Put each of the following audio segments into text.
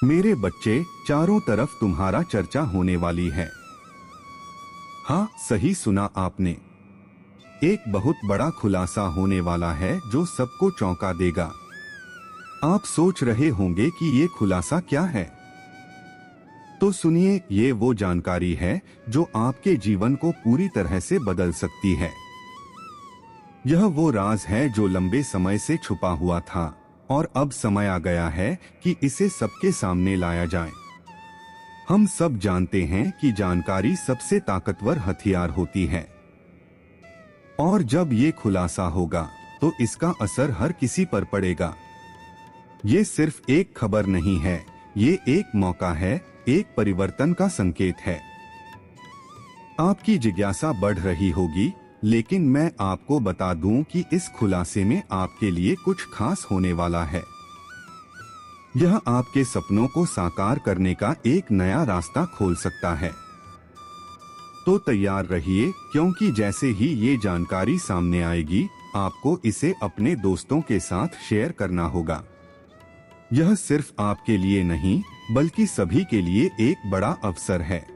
मेरे बच्चे, चारों तरफ तुम्हारा चर्चा होने वाली है। हाँ, सही सुना आपने। एक बहुत बड़ा खुलासा होने वाला है जो सबको चौंका देगा। आप सोच रहे होंगे कि ये खुलासा क्या है? तो सुनिए, ये वो जानकारी है जो आपके जीवन को पूरी तरह से बदल सकती है। यह वो राज है जो लंबे समय से छुपा हुआ था और अब समय आ गया है कि इसे सबके सामने लाया जाए। हम सब जानते हैं कि जानकारी सबसे ताकतवर हथियार होती है और जब ये खुलासा होगा तो इसका असर हर किसी पर पड़ेगा। ये सिर्फ एक खबर नहीं है, ये एक मौका है, एक परिवर्तन का संकेत है। आपकी जिज्ञासा बढ़ रही होगी, लेकिन मैं आपको बता दूं कि इस खुलासे में आपके लिए कुछ खास होने वाला है। यह आपके सपनों को साकार करने का एक नया रास्ता खोल सकता है। तो तैयार रहिए, क्योंकि जैसे ही ये जानकारी सामने आएगी, आपको इसे अपने दोस्तों के साथ शेयर करना होगा। यह सिर्फ आपके लिए नहीं, बल्कि सभी के लिए एक बड़ा अवसर है।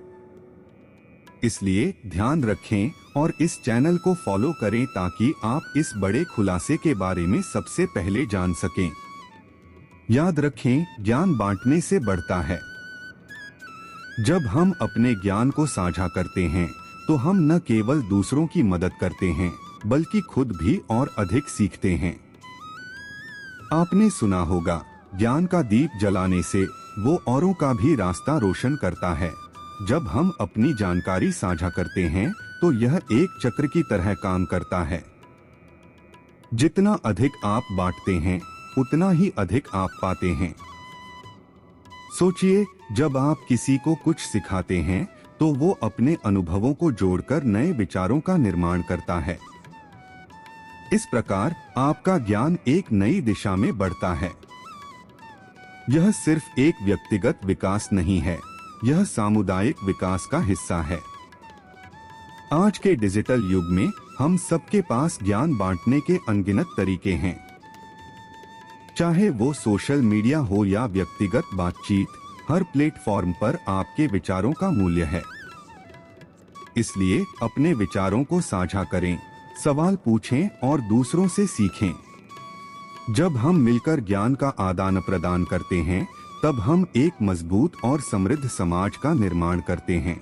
इसलिए ध्यान रखें और इस चैनल को फॉलो करें ताकि आप इस बड़े खुलासे के बारे में सबसे पहले जान सकें। याद रखें, ज्ञान बांटने से बढ़ता है। जब हम अपने ज्ञान को साझा करते हैं, तो हम न केवल दूसरों की मदद करते हैं, बल्कि खुद भी और अधिक सीखते हैं। आपने सुना होगा, ज्ञान का दीप जलाने से वो औरों का भी रास्ता रोशन करता है। जब हम अपनी जानकारी साझा करते हैं, तो यह एक चक्र की तरह काम करता है। जितना अधिक आप बांटते हैं, उतना ही अधिक आप पाते हैं। सोचिए, जब आप किसी को कुछ सिखाते हैं, तो वो अपने अनुभवों को जोड़कर नए विचारों का निर्माण करता है। इस प्रकार आपका ज्ञान एक नई दिशा में बढ़ता है। यह सिर्फ एक व्यक्तिगत विकास नहीं है, यह सामुदायिक विकास का हिस्सा है। आज के डिजिटल युग में हम सबके पास ज्ञान बांटने के अनगिनत तरीके हैं। चाहे वो सोशल मीडिया हो या व्यक्तिगत बातचीत, हर प्लेटफॉर्म पर आपके विचारों का मूल्य है। इसलिए अपने विचारों को साझा करें, सवाल पूछें और दूसरों से सीखें। जब हम मिलकर ज्ञान का आदान प्रदान करते हैं, तब हम एक मजबूत और समृद्ध समाज का निर्माण करते हैं।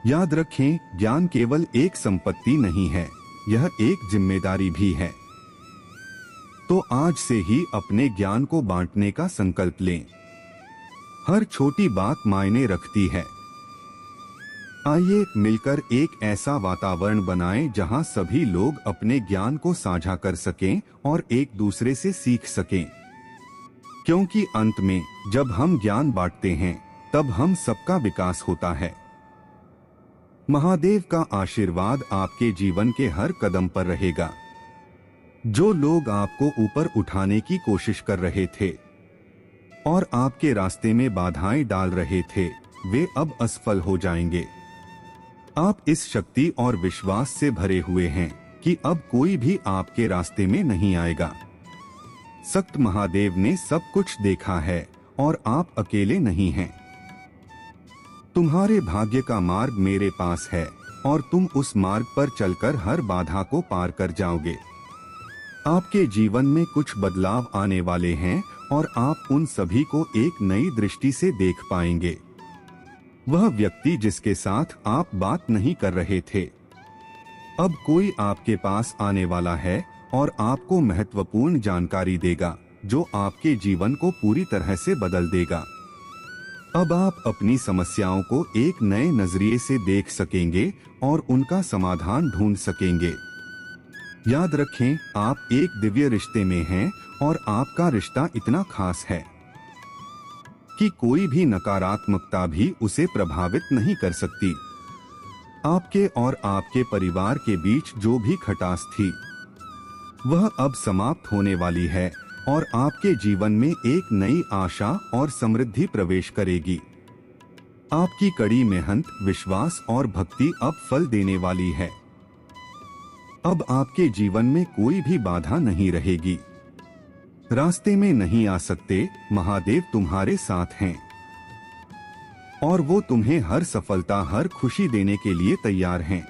याद रखें, ज्ञान केवल एक संपत्ति नहीं है, यह एक जिम्मेदारी भी है। तो आज से ही अपने ज्ञान को बांटने का संकल्प लें। हर छोटी बात मायने रखती है। आइए मिलकर एक ऐसा वातावरण बनाएं जहां सभी लोग अपने ज्ञान को साझा कर सकें और एक दूसरे से सीख सकें। क्योंकि अंत में जब हम ज्ञान बांटते हैं, तब हम सबका विकास होता है। महादेव का आशीर्वाद आपके जीवन के हर कदम पर रहेगा। जो लोग आपको ऊपर उठाने की कोशिश कर रहे थे और आपके रास्ते में बाधाएं डाल रहे थे, वे अब असफल हो जाएंगे। आप इस शक्ति और विश्वास से भरे हुए हैं कि अब कोई भी आपके रास्ते में नहीं आएगा। सक्त महादेव ने सब कुछ देखा है और आप अकेले नहीं हैं। तुम्हारे भाग्य का मार्ग मेरे पास है और तुम उस मार्ग पर चलकर हर बाधा को पार कर जाओगे। आपके जीवन में कुछ बदलाव आने वाले हैं और आप उन सभी को एक नई दृष्टि से देख पाएंगे। वह व्यक्ति जिसके साथ आप बात नहीं कर रहे थे, अब कोई आपके पास आने वाला है और आपको महत्वपूर्ण जानकारी देगा जो आपके जीवन को पूरी तरह से बदल देगा। अब आप अपनी समस्याओं को एक नए नजरिए से देख सकेंगे और उनका समाधान ढूंढ सकेंगे। याद रखें, आप एक दिव्य रिश्ते में हैं और आपका रिश्ता इतना खास है कि कोई भी नकारात्मकता भी उसे प्रभावित नहीं कर सकती। आपके और आपके परिवार के बीच जो भी खटास थी, वह अब समाप्त होने वाली है और आपके जीवन में एक नई आशा और समृद्धि प्रवेश करेगी। आपकी कड़ी मेहनत, विश्वास और भक्ति अब फल देने वाली है। अब आपके जीवन में कोई भी बाधा नहीं रहेगी। रास्ते में नहीं आ सकते, महादेव तुम्हारे साथ हैं और वो तुम्हें हर सफलता, हर खुशी देने के लिए तैयार हैं।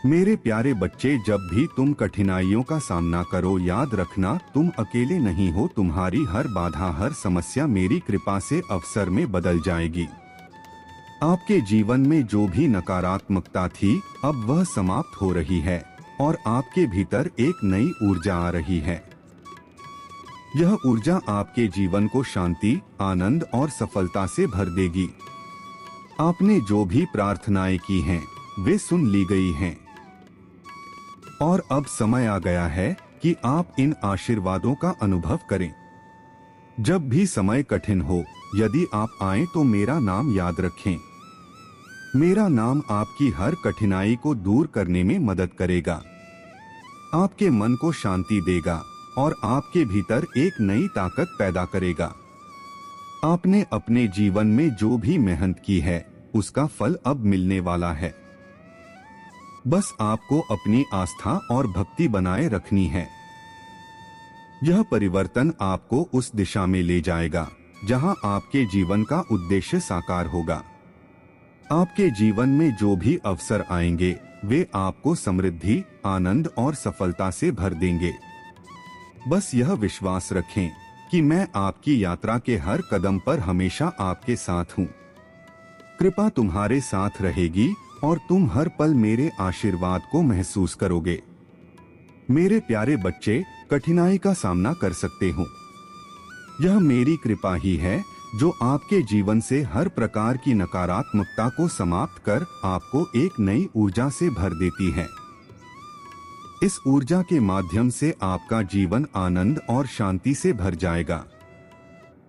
मेरे प्यारे बच्चे, जब भी तुम कठिनाइयों का सामना करो, याद रखना तुम अकेले नहीं हो। तुम्हारी हर बाधा, हर समस्या मेरी कृपा से अवसर में बदल जाएगी। आपके जीवन में जो भी नकारात्मकता थी, अब वह समाप्त हो रही है और आपके भीतर एक नई ऊर्जा आ रही है। यह ऊर्जा आपके जीवन को शांति, आनंद और सफलता से भर देगी। आपने जो भी प्रार्थनाएं की हैं, वे सुन ली गई हैं और अब समय आ गया है कि आप इन आशीर्वादों का अनुभव करें। जब भी समय कठिन हो, यदि आप आएं तो मेरा नाम याद रखें। मेरा नाम आपकी हर कठिनाई को दूर करने में मदद करेगा, आपके मन को शांति देगा और आपके भीतर एक नई ताकत पैदा करेगा। आपने अपने जीवन में जो भी मेहनत की है, उसका फल अब मिलने वाला है। बस आपको अपनी आस्था और भक्ति बनाए रखनी है। यह परिवर्तन आपको उस दिशा में ले जाएगा जहां आपके जीवन का उद्देश्य साकार होगा। आपके जीवन में जो भी अवसर आएंगे, वे आपको समृद्धि, आनंद और सफलता से भर देंगे। बस यह विश्वास रखें कि मैं आपकी यात्रा के हर कदम पर हमेशा आपके साथ हूं। कृपा तुम्हारे साथ रहेगी और तुम हर पल मेरे आशीर्वाद को महसूस करोगे। मेरे प्यारे बच्चे, कठिनाई का सामना कर सकते हो। यह मेरी कृपा ही है जो आपके जीवन से हर प्रकार की नकारात्मकता को समाप्त कर आपको एक नई ऊर्जा से भर देती है। इस ऊर्जा के माध्यम से आपका जीवन आनंद और शांति से भर जाएगा।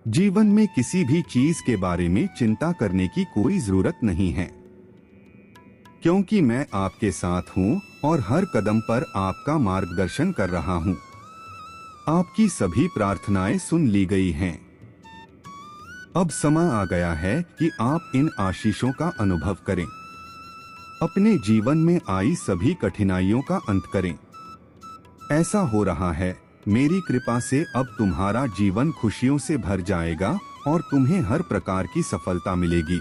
जीवन में किसी भी चीज के बारे में चिंता करने की कोई जरूरत नहीं है, क्योंकि मैं आपके साथ हूं और हर कदम पर आपका मार्गदर्शन कर रहा हूं। आपकी सभी प्रार्थनाएं सुन ली गई हैं। अब समय आ गया है कि आप इन आशीषों का अनुभव करें। अपने जीवन में आई सभी कठिनाइयों का अंत करें। ऐसा हो रहा है, मेरी कृपा से अब तुम्हारा जीवन खुशियों से भर जाएगा और तुम्हें हर प्रकार की सफलता मिलेगी।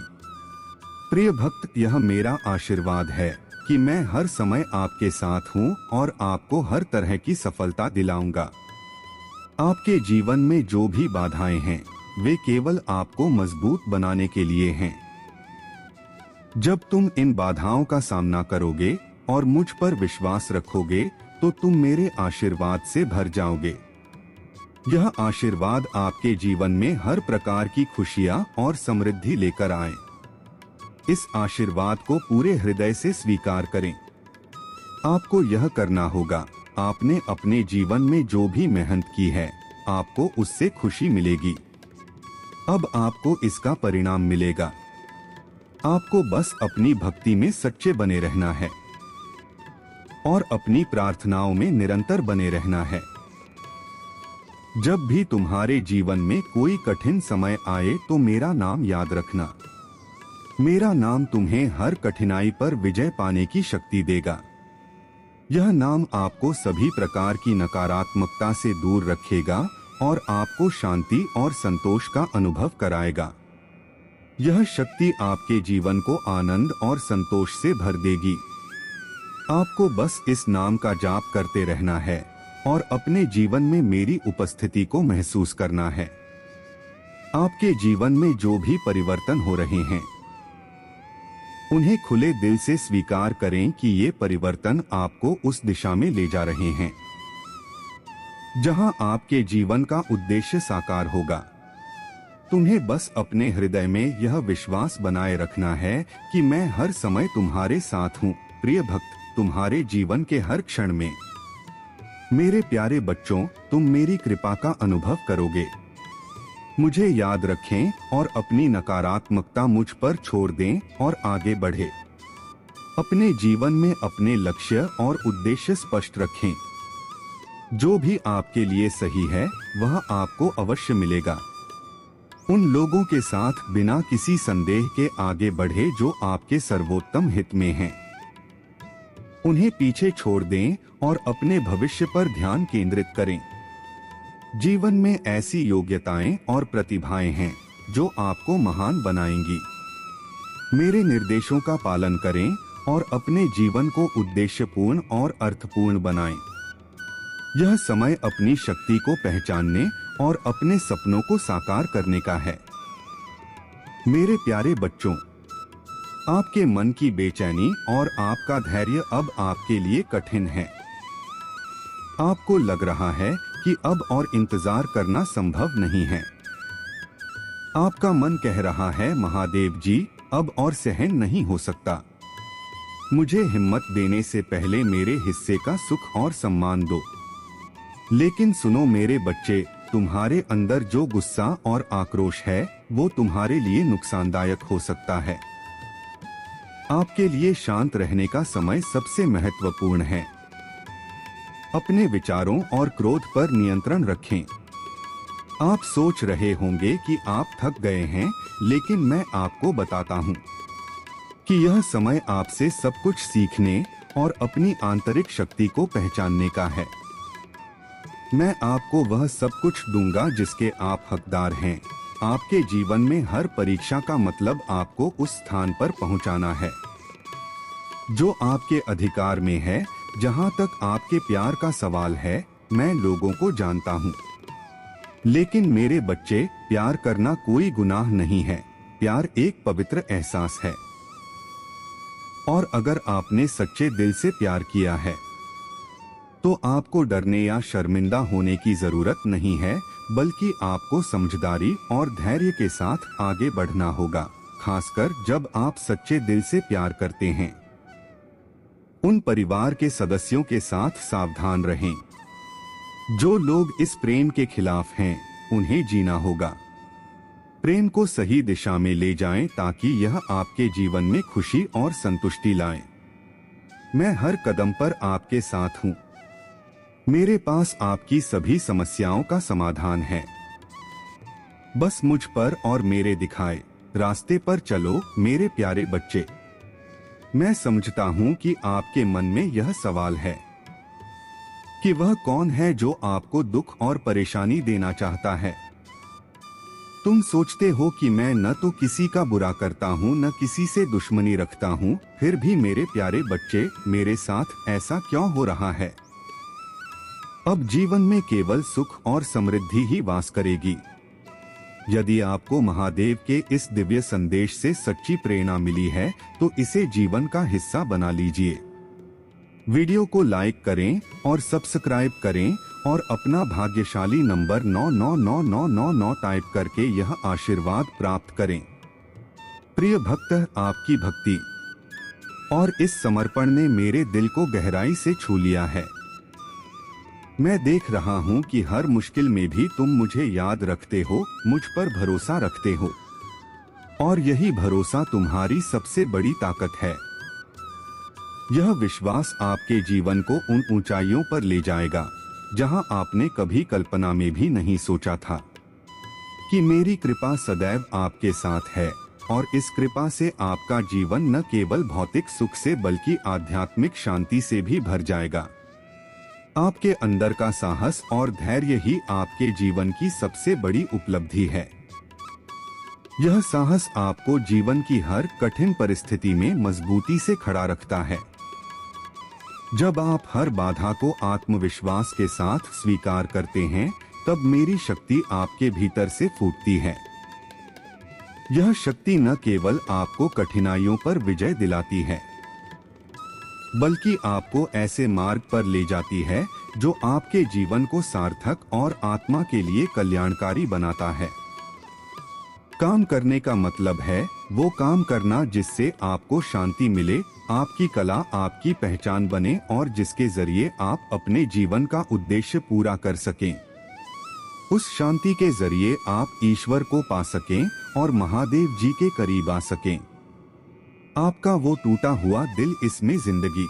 प्रिय भक्त, यह मेरा आशीर्वाद है कि मैं हर समय आपके साथ हूं और आपको हर तरह की सफलता दिलाऊंगा। आपके जीवन में जो भी बाधाएं हैं, वे केवल आपको मजबूत बनाने के लिए हैं। जब तुम इन बाधाओं का सामना करोगे और मुझ पर विश्वास रखोगे, तो तुम मेरे आशीर्वाद से भर जाओगे। यह आशीर्वाद आपके जीवन में हर प्रकार की खुशियां और समृद्धि लेकर आए। इस आशीर्वाद को पूरे हृदय से स्वीकार करें। आपको यह करना होगा, आपने अपने जीवन में जो भी मेहनत की है, आपको उससे खुशी मिलेगी। अब आपको इसका परिणाम मिलेगा। आपको बस अपनी भक्ति में सच्चे बने रहना है और अपनी प्रार्थनाओं में निरंतर बने रहना है। जब भी तुम्हारे जीवन में कोई कठिन समय आए, तो मेरा नाम याद रखना। मेरा नाम तुम्हें हर कठिनाई पर विजय पाने की शक्ति देगा। यह नाम आपको सभी प्रकार की नकारात्मकता से दूर रखेगा और आपको शांति और संतोष का अनुभव कराएगा। यह शक्ति आपके जीवन को आनंद और संतोष से भर देगी। आपको बस इस नाम का जाप करते रहना है और अपने जीवन में मेरी उपस्थिति को महसूस करना है। आपके जीवन में जो भी परिवर्तन हो रहे हैं, उन्हें खुले दिल से स्वीकार करें कि ये परिवर्तन आपको उस दिशा में ले जा रहे हैं जहां आपके जीवन का उद्देश्य साकार होगा। तुम्हें बस अपने हृदय में यह विश्वास बनाए रखना है कि मैं हर समय तुम्हारे साथ हूं। प्रिय भक्त, तुम्हारे जीवन के हर क्षण में मेरे प्यारे बच्चों, तुम मेरी कृपा का अनुभव करोगे। मुझे याद रखें और अपनी नकारात्मकता मुझ पर छोड़ दें और आगे बढ़े। अपने जीवन में अपने लक्ष्य और उद्देश्य स्पष्ट रखें। जो भी आपके लिए सही है, वह आपको अवश्य मिलेगा। उन लोगों के साथ बिना किसी संदेह के आगे बढ़े जो आपके सर्वोत्तम हित में हैं। उन्हें पीछे छोड़ दें और अपने भविष्य पर ध्यान केंद्रित करें। जीवन में ऐसी योग्यताएं और प्रतिभाएं हैं जो आपको महान बनाएंगी। मेरे निर्देशों का पालन करें और अपने जीवन को उद्देश्यपूर्ण और अर्थपूर्ण बनाएं। यह समय अपनी शक्ति को पहचानने और अपने सपनों को साकार करने का है। मेरे प्यारे बच्चों, आपके मन की बेचैनी और आपका धैर्य अब आपके लिए कठिन है। आपको लग रहा है कि अब और इंतजार करना संभव नहीं है। आपका मन कह रहा है, महादेव जी, अब और सहन नहीं हो सकता। मुझे हिम्मत देने से पहले मेरे हिस्से का सुख और सम्मान दो। लेकिन सुनो मेरे बच्चे, तुम्हारे अंदर जो गुस्सा और आक्रोश है वो तुम्हारे लिए नुकसानदायक हो सकता है। आपके लिए शांत रहने का समय सबसे महत्वपूर्ण है। अपने विचारों और क्रोध पर नियंत्रण रखें। आप सोच रहे होंगे कि आप थक गए हैं, लेकिन मैं आपको बताता हूं कि यह समय आपसे सब कुछ सीखने और अपनी आंतरिक शक्ति को पहचानने का है। मैं आपको वह सब कुछ दूंगा जिसके आप हकदार हैं। आपके जीवन में हर परीक्षा का मतलब आपको उस स्थान पर पहुंचाना है जो आपके अधिकार में है। जहां तक आपके प्यार का सवाल है, मैं लोगों को जानता हूं, लेकिन मेरे बच्चे, प्यार करना कोई गुनाह नहीं है। प्यार एक पवित्र एहसास है। और अगर आपने सच्चे दिल से प्यार किया है तो आपको डरने या शर्मिंदा होने की जरूरत नहीं है, बल्कि आपको समझदारी और धैर्य के साथ आगे बढ़ना होगा, खासकर जब आप सच्चे दिल से प्यार करते हैं। उन परिवार के सदस्यों के साथ सावधान रहें जो लोग इस प्रेम के खिलाफ हैं। उन्हें जीना होगा। प्रेम को सही दिशा में ले जाएं ताकि यह आपके जीवन में खुशी और संतुष्टि लाए। मैं हर कदम पर आपके साथ हूं। मेरे पास आपकी सभी समस्याओं का समाधान है। बस मुझ पर और मेरे दिखाए रास्ते पर चलो मेरे प्यारे बच्चे। मैं समझता हूं कि आपके मन में यह सवाल है कि वह कौन है जो आपको दुख और परेशानी देना चाहता है। तुम सोचते हो कि मैं न तो किसी का बुरा करता हूं, न किसी से दुश्मनी रखता हूं, फिर भी मेरे प्यारे बच्चे, मेरे साथ ऐसा क्यों हो रहा है? अब जीवन में केवल सुख और समृद्धि ही वास करेगी। यदि आपको महादेव के इस दिव्य संदेश से सच्ची प्रेरणा मिली है तो इसे जीवन का हिस्सा बना लीजिए। वीडियो को लाइक करें और सब्सक्राइब करें और अपना भाग्यशाली नंबर 999999 टाइप करके यह आशीर्वाद प्राप्त करें। प्रिय भक्त, आपकी भक्ति और इस समर्पण ने मेरे दिल को गहराई से छू लिया है। मैं देख रहा हूं कि हर मुश्किल में भी तुम मुझे याद रखते हो, मुझ पर भरोसा रखते हो, और यही भरोसा तुम्हारी सबसे बड़ी ताकत है। यह विश्वास आपके जीवन को उन ऊंचाइयों पर ले जाएगा जहां आपने कभी कल्पना में भी नहीं सोचा था। कि मेरी कृपा सदैव आपके साथ है और इस कृपा से आपका जीवन न केवल भौतिक सुख से बल्कि आध्यात्मिक शांति से भी भर जाएगा। आपके अंदर का साहस और धैर्य ही आपके जीवन की सबसे बड़ी उपलब्धि है। यह साहस आपको जीवन की हर कठिन परिस्थिति में मजबूती से खड़ा रखता है। जब आप हर बाधा को आत्मविश्वास के साथ स्वीकार करते हैं, तब मेरी शक्ति आपके भीतर से फूटती है। यह शक्ति न केवल आपको कठिनाइयों पर विजय दिलाती है, बल्कि आपको ऐसे मार्ग पर ले जाती है जो आपके जीवन को सार्थक और आत्मा के लिए कल्याणकारी बनाता है। काम करने का मतलब है वो काम करना जिससे आपको शांति मिले, आपकी कला आपकी पहचान बने और जिसके जरिए आप अपने जीवन का उद्देश्य पूरा कर सकें। उस शांति के जरिए आप ईश्वर को पा सकें और महादेव जी के करीब आ सकें। आपका वो टूटा हुआ दिल, इसमें जिंदगी।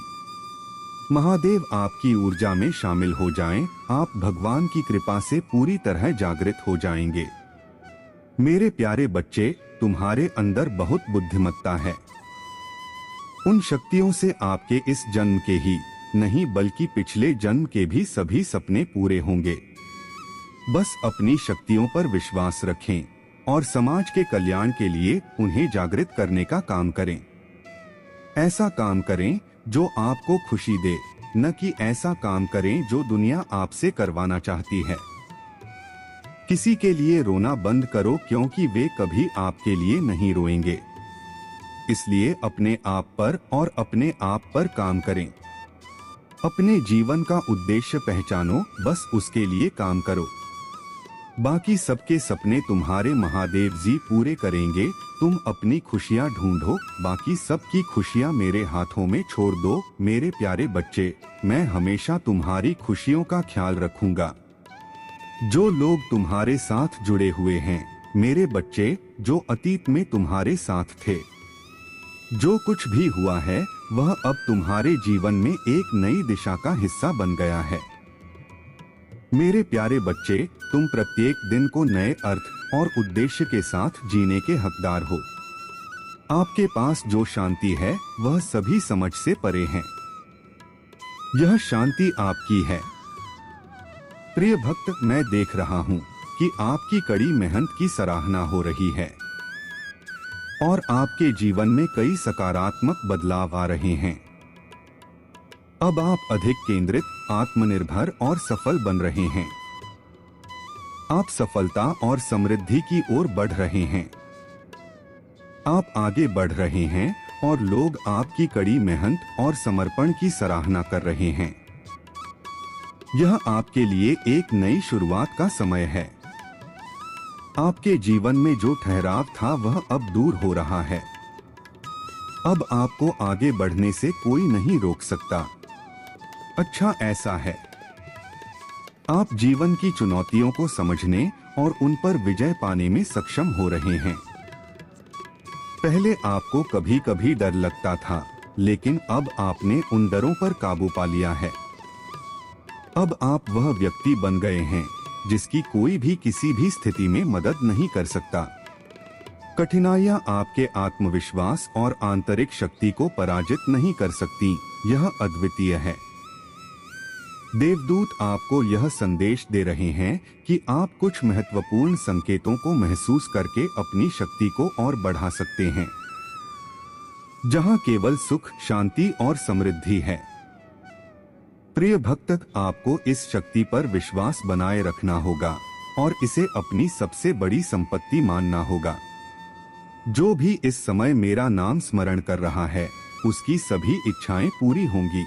महादेव आपकी ऊर्जा में शामिल हो जाएं, आप भगवान की कृपा से पूरी तरह जागृत हो जाएंगे। मेरे प्यारे बच्चे, तुम्हारे अंदर बहुत बुद्धिमत्ता है। उन शक्तियों से आपके इस जन्म के ही नहीं बल्कि पिछले जन्म के भी सभी सपने पूरे होंगे। बस अपनी शक्तियों पर विश्वास रखें और समाज के कल्याण के लिए उन्हें जागृत करने का काम करें। ऐसा काम करें जो आपको खुशी दे, न कि ऐसा काम करें जो दुनिया आपसे करवाना चाहती है। किसी के लिए रोना बंद करो, क्योंकि वे कभी आपके लिए नहीं रोएंगे। इसलिए अपने आप पर और अपने आप पर काम करें। अपने जीवन का उद्देश्य पहचानो, बस उसके लिए काम करो। बाकी सबके सपने तुम्हारे महादेव जी पूरे करेंगे। तुम अपनी खुशियां ढूंढो, बाकी सबकी खुशियां मेरे हाथों में छोड़ दो। मेरे प्यारे बच्चे, मैं हमेशा तुम्हारी खुशियों का ख्याल रखूंगा। जो लोग तुम्हारे साथ जुड़े हुए हैं, मेरे बच्चे, जो अतीत में तुम्हारे साथ थे, जो कुछ भी हुआ है वह अब तुम्हारे जीवन में एक नई दिशा का हिस्सा बन गया है। मेरे प्यारे बच्चे, तुम प्रत्येक दिन को नए अर्थ और उद्देश्य के साथ जीने के हकदार हो। आपके पास जो शांति है वह सभी समझ से परे है। यह शांति आपकी है। प्रिय भक्त, मैं देख रहा हूँ कि आपकी कड़ी मेहनत की सराहना हो रही है और आपके जीवन में कई सकारात्मक बदलाव आ रहे हैं। अब आप अधिक केंद्रित, आत्मनिर्भर और सफल बन रहे हैं। आप सफलता और समृद्धि की ओर बढ़ रहे हैं। आप आगे बढ़ रहे हैं और लोग आपकी कड़ी मेहनत और समर्पण की सराहना कर रहे हैं। यह आपके लिए एक नई शुरुआत का समय है। आपके जीवन में जो ठहराव था वह अब दूर हो रहा है। अब आपको आगे बढ़ने से कोई नहीं रोक सकता। अच्छा ऐसा है। आप जीवन की चुनौतियों को समझने और उन पर विजय पाने में सक्षम हो रहे हैं। पहले आपको कभी कभी डर लगता था, लेकिन अब आपने उन डरों पर काबू पा लिया है। अब आप वह व्यक्ति बन गए हैं जिसकी कोई भी किसी भी स्थिति में मदद नहीं कर सकता। कठिनाइयां आपके आत्मविश्वास और आंतरिक शक्ति को पराजित नहीं कर सकती। यह अद्वितीय है। देवदूत आपको यह संदेश दे रहे हैं कि आप कुछ महत्वपूर्ण संकेतों को महसूस करके अपनी शक्ति को और बढ़ा सकते हैं, जहां केवल सुख, शांति और समृद्धि है। प्रिय भक्त, आपको इस शक्ति पर विश्वास बनाए रखना होगा और इसे अपनी सबसे बड़ी संपत्ति मानना होगा। जो भी इस समय मेरा नाम स्मरण कर रहा है, उसकी सभी इच्छाएं पूरी होंगी।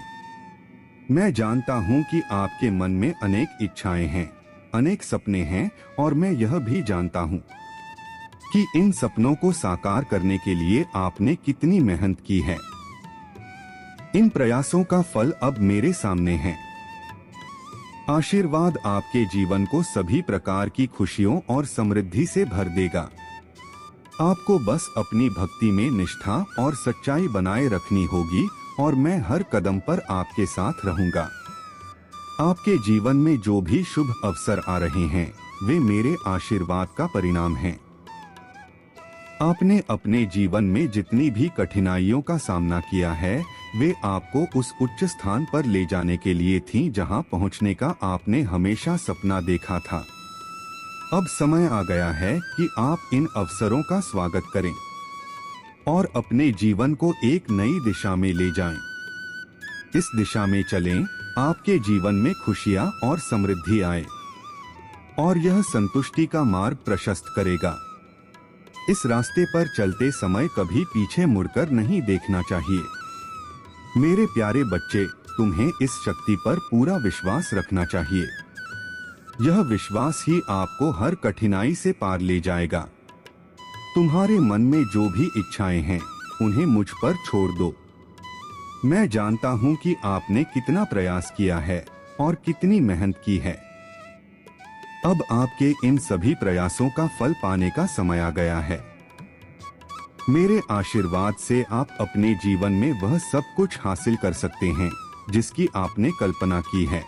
मैं जानता हूं कि आपके मन में अनेक इच्छाएं हैं, अनेक सपने हैं, और मैं यह भी जानता हूं कि इन सपनों को साकार करने के लिए आपने कितनी मेहनत की है। इन प्रयासों का फल अब मेरे सामने है। आशीर्वाद आपके जीवन को सभी प्रकार की खुशियों और समृद्धि से भर देगा। आपको बस अपनी भक्ति में निष्ठा और सच्चाई बनाए रखनी होगी और मैं हर कदम पर आपके साथ रहूंगा। आपके जीवन में जो भी शुभ अवसर आ रहे हैं, वे मेरे आशीर्वाद का परिणाम हैं। आपने अपने जीवन में जितनी भी कठिनाइयों का सामना किया है, वे आपको उस उच्च स्थान पर ले जाने के लिए थीं जहां पहुंचने का आपने हमेशा सपना देखा था। अब समय आ गया है कि आप इन अवसरों का स्वागत करें और अपने जीवन को एक नई दिशा में ले जाएं। इस दिशा में चलें, आपके जीवन में खुशियां और समृद्धि आए और यह संतुष्टि का मार्ग प्रशस्त करेगा। इस रास्ते पर चलते समय कभी पीछे मुड़कर नहीं देखना चाहिए। मेरे प्यारे बच्चे, तुम्हें इस शक्ति पर पूरा विश्वास रखना चाहिए। यह विश्वास ही आपको हर कठिनाई से पार ले जाएगा। तुम्हारे मन में जो भी इच्छाएं हैं, उन्हें मुझ पर छोड़ दो। मैं जानता हूं कि आपने कितना प्रयास किया है और कितनी मेहनत की है। अब आपके इन सभी प्रयासों का फल पाने का समय आ गया है। मेरे आशीर्वाद से आप अपने जीवन में वह सब कुछ हासिल कर सकते हैं जिसकी आपने कल्पना की है।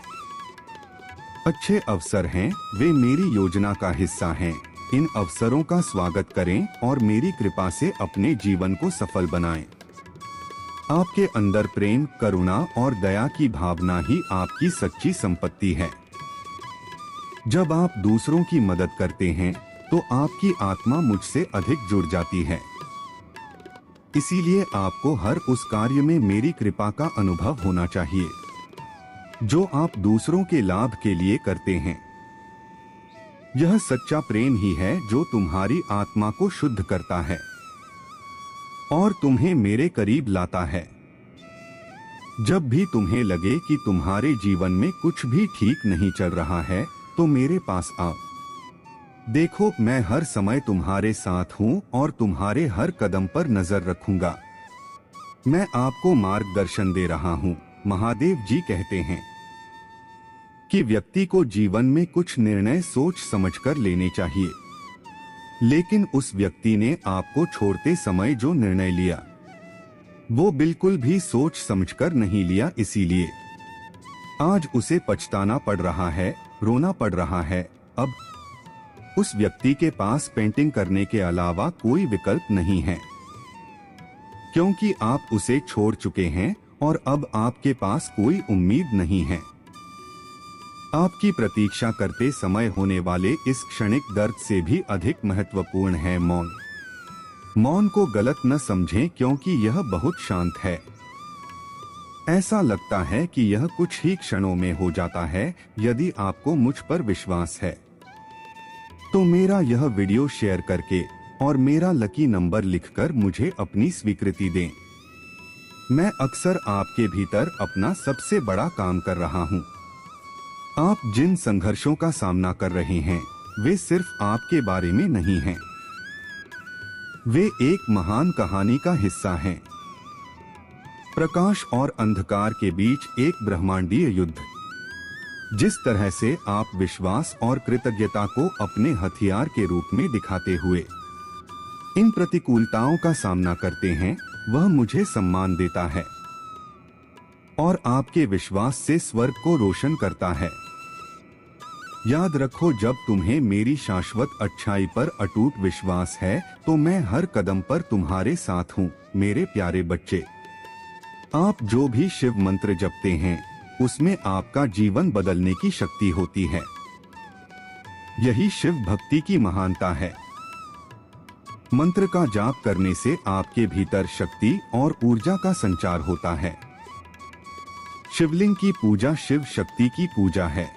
अच्छे अवसर हैं, वे मेरी योजना का हिस्सा हैं। इन अवसरों का स्वागत करें और मेरी कृपा से अपने जीवन को सफल बनाएं। आपके अंदर प्रेम, करुणा और दया की भावना ही आपकी सच्ची संपत्ति है। जब आप दूसरों की मदद करते हैं तो आपकी आत्मा मुझसे अधिक जुड़ जाती है। इसीलिए आपको हर उस कार्य में मेरी कृपा का अनुभव होना चाहिए जो आप दूसरों के लाभ के लिए करते हैं। यह सच्चा प्रेम ही है जो तुम्हारी आत्मा को शुद्ध करता है और तुम्हें मेरे करीब लाता है। जब भी तुम्हें लगे कि तुम्हारे जीवन में कुछ भी ठीक नहीं चल रहा है तो मेरे पास आओ। देखो, मैं हर समय तुम्हारे साथ हूँ और तुम्हारे हर कदम पर नजर रखूंगा। मैं आपको मार्गदर्शन दे रहा हूँ। महादेव जी कहते हैं कि व्यक्ति को जीवन में कुछ निर्णय सोच समझकर लेने चाहिए, लेकिन उस व्यक्ति ने आपको छोड़ते समय जो निर्णय लिया वो बिल्कुल भी सोच समझकर नहीं लिया। इसीलिए आज उसे पछताना पड़ रहा है, रोना पड़ रहा है। अब उस व्यक्ति के पास पेंटिंग करने के अलावा कोई विकल्प नहीं है, क्योंकि आप उसे छोड़ चुके हैं और अब आपके पास कोई उम्मीद नहीं है। आपकी प्रतीक्षा करते समय होने वाले इस क्षणिक दर्द से भी अधिक महत्वपूर्ण है मौन। मौन को गलत न समझें, क्योंकि यह बहुत शांत है। ऐसा लगता है कि यह कुछ ही क्षणों में हो जाता है। यदि आपको मुझ पर विश्वास है तो मेरा यह वीडियो शेयर करके और मेरा लकी नंबर लिखकर मुझे अपनी स्वीकृति दें। मैं अक्सर आपके भीतर अपना सबसे बड़ा काम कर रहा हूँ। आप जिन संघर्षों का सामना कर रहे हैं वे सिर्फ आपके बारे में नहीं हैं। वे एक महान कहानी का हिस्सा हैं। प्रकाश और अंधकार के बीच एक ब्रह्मांडीय युद्ध। जिस तरह से आप विश्वास और कृतज्ञता को अपने हथियार के रूप में दिखाते हुए इन प्रतिकूलताओं का सामना करते हैं, वह मुझे सम्मान देता है और आपके विश्वास से स्वर्ग को रोशन करता है। याद रखो, जब तुम्हें मेरी शाश्वत अच्छाई पर अटूट विश्वास है तो मैं हर कदम पर तुम्हारे साथ हूँ। मेरे प्यारे बच्चे, आप जो भी शिव मंत्र जपते हैं उसमें आपका जीवन बदलने की शक्ति होती है। यही शिव भक्ति की महानता है। मंत्र का जाप करने से आपके भीतर शक्ति और ऊर्जा का संचार होता है। शिवलिंग की पूजा शिव शक्ति की पूजा है।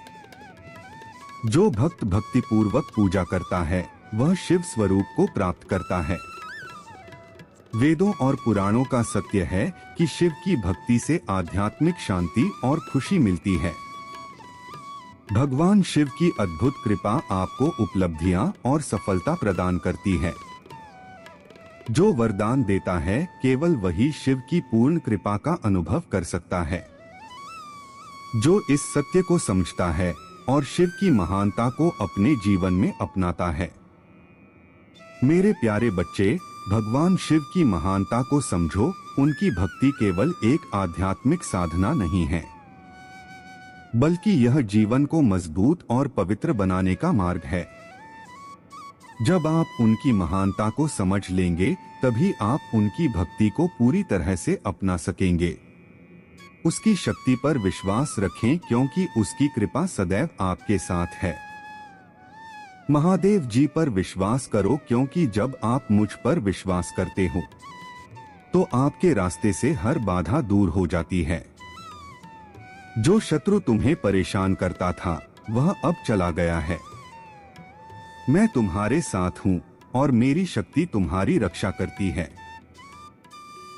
जो भक्त भक्ति पूर्वक पूजा करता है वह शिव स्वरूप को प्राप्त करता है। वेदों और पुराणों का सत्य है कि शिव की भक्ति से आध्यात्मिक शांति और खुशी मिलती है। भगवान शिव की अद्भुत कृपा आपको उपलब्धियां और सफलता प्रदान करती है। जो वरदान देता है केवल वही शिव की पूर्ण कृपा का अनुभव कर सकता है। जो इस सत्य को समझता है और शिव की महानता को अपने जीवन में अपनाता है। मेरे प्यारे बच्चे, भगवान शिव की महानता को समझो। उनकी भक्ति केवल एक आध्यात्मिक साधना नहीं है, बल्कि यह जीवन को मजबूत और पवित्र बनाने का मार्ग है। जब आप उनकी महानता को समझ लेंगे तभी आप उनकी भक्ति को पूरी तरह से अपना सकेंगे। उसकी शक्ति पर विश्वास रखें, क्योंकि उसकी कृपा सदैव आपके साथ है। महादेव जी पर विश्वास करो, क्योंकि जब आप मुझ पर विश्वास करते हो तो आपके रास्ते से हर बाधा दूर हो जाती है। जो शत्रु तुम्हें परेशान करता था वह अब चला गया है। मैं तुम्हारे साथ हूँ और मेरी शक्ति तुम्हारी रक्षा करती है।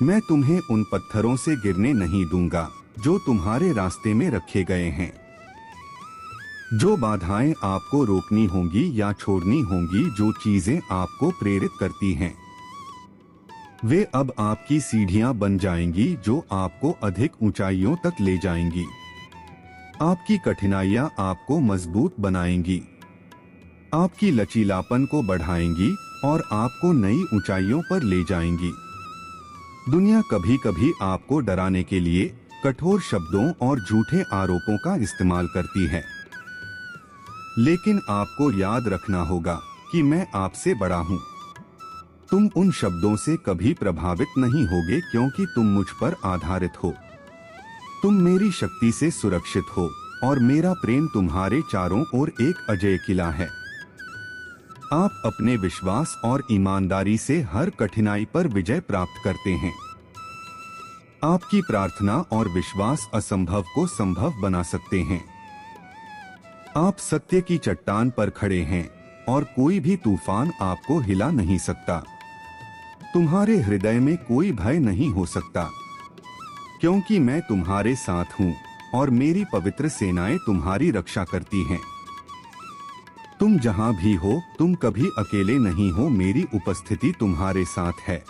मैं तुम्हें उन पत्थरों से गिरने नहीं दूंगा जो तुम्हारे रास्ते में रखे गए हैं। जो बाधाएं आपको रोकनी होंगी या छोड़नी होंगी, जो चीजें आपको प्रेरित करती हैं, वे अब आपकी सीढ़ियां बन जाएंगी जो आपको अधिक ऊंचाइयों तक ले जाएंगी। आपकी कठिनाइयां आपको मजबूत बनाएंगी, आपकी लचीलापन को बढ़ाएंगी और आपको नई ऊंचाइयों पर ले जाएंगी। दुनिया कभी कभी आपको डराने के लिए कठोर शब्दों और झूठे आरोपों का इस्तेमाल करती है, लेकिन आपको याद रखना होगा कि मैं आपसे बड़ा हूँ। तुम उन शब्दों से कभी प्रभावित नहीं होगे, क्योंकि तुम मुझ पर आधारित हो। तुम मेरी शक्ति से सुरक्षित हो और मेरा प्रेम तुम्हारे चारों ओर एक अजय किला है। आप अपने विश्वास और ईमानदारी से हर कठिनाई पर विजय प्राप्त करते हैं। आपकी प्रार्थना और विश्वास असंभव को संभव बना सकते हैं। आप सत्य की चट्टान पर खड़े हैं और कोई भी तूफान आपको हिला नहीं सकता। तुम्हारे हृदय में कोई भय नहीं हो सकता, क्योंकि मैं तुम्हारे साथ हूँ और मेरी पवित्र सेनाएं तुम्हारी रक्षा करती हैं। तुम जहां भी हो, तुम कभी अकेले नहीं हो। मेरी उपस्थिति तुम्हारे साथ है।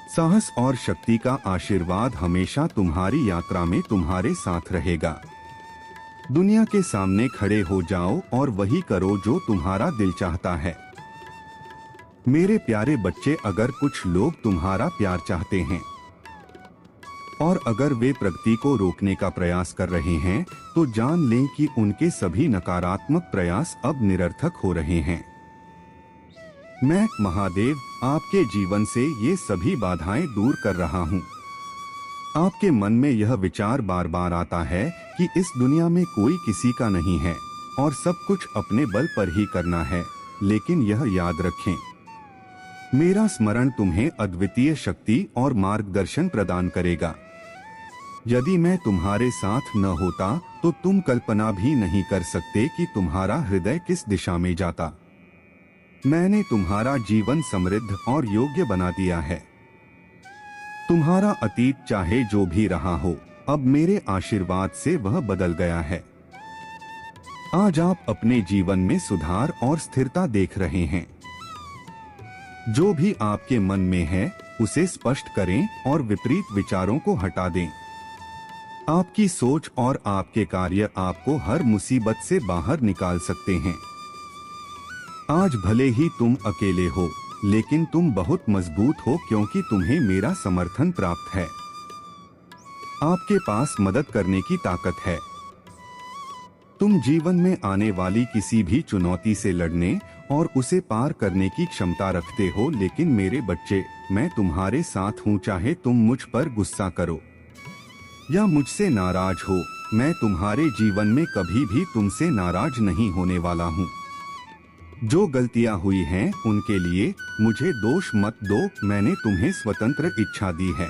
साहस और शक्ति का आशीर्वाद हमेशा तुम्हारी यात्रा में तुम्हारे साथ रहेगा। दुनिया के सामने खड़े हो जाओ और वही करो जो तुम्हारा दिल चाहता है। मेरे प्यारे बच्चे, अगर कुछ लोग तुम्हारा प्यार चाहते हैं और अगर वे प्रगति को रोकने का प्रयास कर रहे हैं, तो जान लें कि उनके सभी नकारात्मक प्रयास अब निरर्थक हो रहे हैं। मैं महादेव आपके जीवन से ये सभी बाधाएं दूर कर रहा हूँ। आपके मन में यह विचार बार बार आता है कि इस दुनिया में कोई किसी का नहीं है और सब कुछ अपने बल पर ही करना है, लेकिन यह याद रखें, मेरा स्मरण तुम्हें अद्वितीय शक्ति और मार्गदर्शन प्रदान करेगा। यदि मैं तुम्हारे साथ न होता तो तुम कल्पना भी नहीं कर सकते कि तुम्हारा हृदय किस दिशा में जाता। मैंने तुम्हारा जीवन समृद्ध और योग्य बना दिया है। तुम्हारा अतीत चाहे जो भी रहा हो, अब मेरे आशीर्वाद से वह बदल गया है। आज आप अपने जीवन में सुधार और स्थिरता देख रहे हैं। जो भी आपके मन में है उसे स्पष्ट करें और विपरीत विचारों को हटा दें। आपकी सोच और आपके कार्य आपको हर मुसीबत से बाहर निकाल सकते हैं। आज भले ही तुम अकेले हो, लेकिन तुम बहुत मजबूत हो, क्योंकि तुम्हें मेरा समर्थन प्राप्त है। आपके पास मदद करने की ताकत है। तुम जीवन में आने वाली किसी भी चुनौती से लड़ने और उसे पार करने की क्षमता रखते हो। लेकिन मेरे बच्चे, मैं तुम्हारे साथ हूँ। चाहे तुम मुझ पर गुस्सा करो या मुझसे नाराज हो, मैं तुम्हारे जीवन में कभी भी तुमसे नाराज नहीं होने वाला हूँ। जो गलतियां हुई हैं उनके लिए मुझे दोष मत दो। मैंने तुम्हें स्वतंत्र इच्छा दी है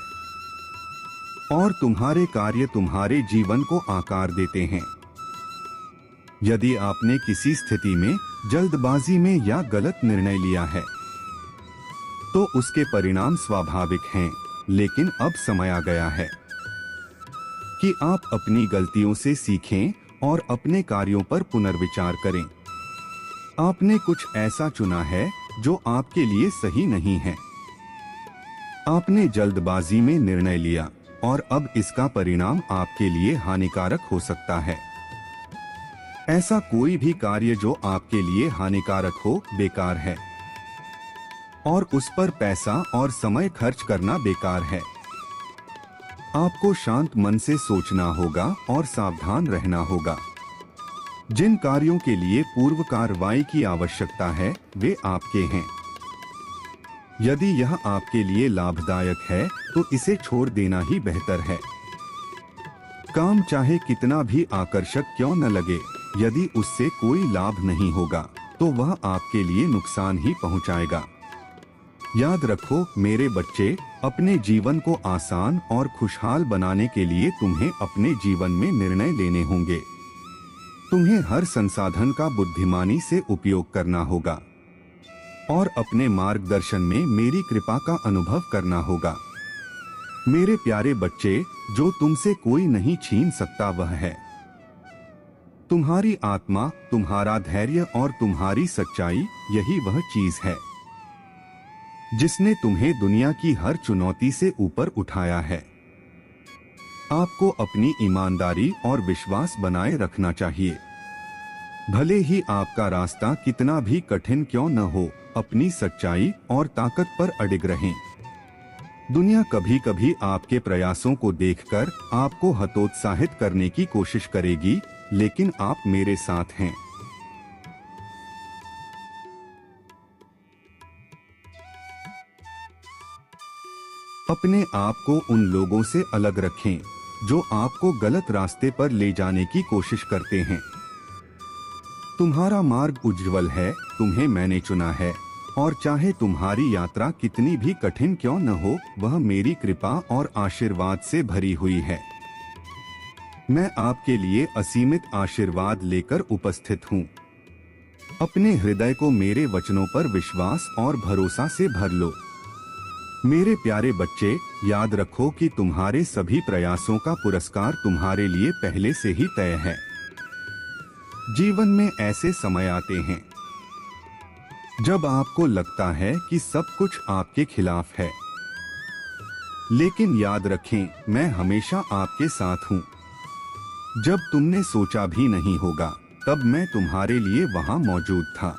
और तुम्हारे कार्य तुम्हारे जीवन को आकार देते हैं। यदि आपने किसी स्थिति में जल्दबाजी में या गलत निर्णय लिया है, तो उसके परिणाम स्वाभाविक हैं, लेकिन अब समय आ गया है कि आप अपनी गलतियों से सीखें और अपने कार्यों पर पुनर्विचार करें। आपने कुछ ऐसा चुना है जो आपके लिए सही नहीं है। आपने जल्दबाजी में निर्णय लिया और अब इसका परिणाम आपके लिए हानिकारक हो सकता है। ऐसा कोई भी कार्य जो आपके लिए हानिकारक हो बेकार है और उस पर पैसा और समय खर्च करना बेकार है। आपको शांत मन से सोचना होगा और सावधान रहना होगा। जिन कार्यों के लिए पूर्व कार्रवाई की आवश्यकता है वे आपके हैं। यदि यह आपके लिए लाभदायक है तो इसे छोड़ देना ही बेहतर है। काम चाहे कितना भी आकर्षक क्यों न लगे, यदि उससे कोई लाभ नहीं होगा तो वह आपके लिए नुकसान ही पहुंचाएगा। याद रखो मेरे बच्चे, अपने जीवन को आसान और खुशहाल बनाने के लिए तुम्हें अपने जीवन में निर्णय लेने होंगे। तुम्हें हर संसाधन का बुद्धिमानी से उपयोग करना होगा और अपने मार्गदर्शन में मेरी कृपा का अनुभव करना होगा। मेरे प्यारे बच्चे, जो तुमसे कोई नहीं छीन सकता वह है तुम्हारी आत्मा, तुम्हारा धैर्य और तुम्हारी सच्चाई। यही वह चीज है जिसने तुम्हें दुनिया की हर चुनौती से ऊपर उठाया है। आपको अपनी ईमानदारी और विश्वास बनाए रखना चाहिए। भले ही आपका रास्ता कितना भी कठिन क्यों न हो, अपनी सच्चाई और ताकत पर अडिग रहें। दुनिया कभी कभी आपके प्रयासों को देखकर आपको हतोत्साहित करने की कोशिश करेगी, लेकिन आप मेरे साथ हैं। अपने आप को उन लोगों से अलग रखें जो आपको गलत रास्ते पर ले जाने की कोशिश करते हैं। तुम्हारा मार्ग उज्जवल है, तुम्हें मैंने चुना है, और चाहे तुम्हारी यात्रा कितनी भी कठिन क्यों न हो, वह मेरी कृपा और आशीर्वाद से भरी हुई है। मैं आपके लिए असीमित आशीर्वाद लेकर उपस्थित हूँ। अपने हृदय को मेरे वचनों पर विश्वास और भरोसा से भर लो। मेरे प्यारे बच्चे, याद रखो कि तुम्हारे सभी प्रयासों का पुरस्कार तुम्हारे लिए पहले से ही तय है। जीवन में ऐसे समय आते हैं जब आपको लगता है कि सब कुछ आपके खिलाफ है, लेकिन याद रखें, मैं हमेशा आपके साथ हूँ। जब तुमने सोचा भी नहीं होगा, तब मैं तुम्हारे लिए वहां मौजूद था।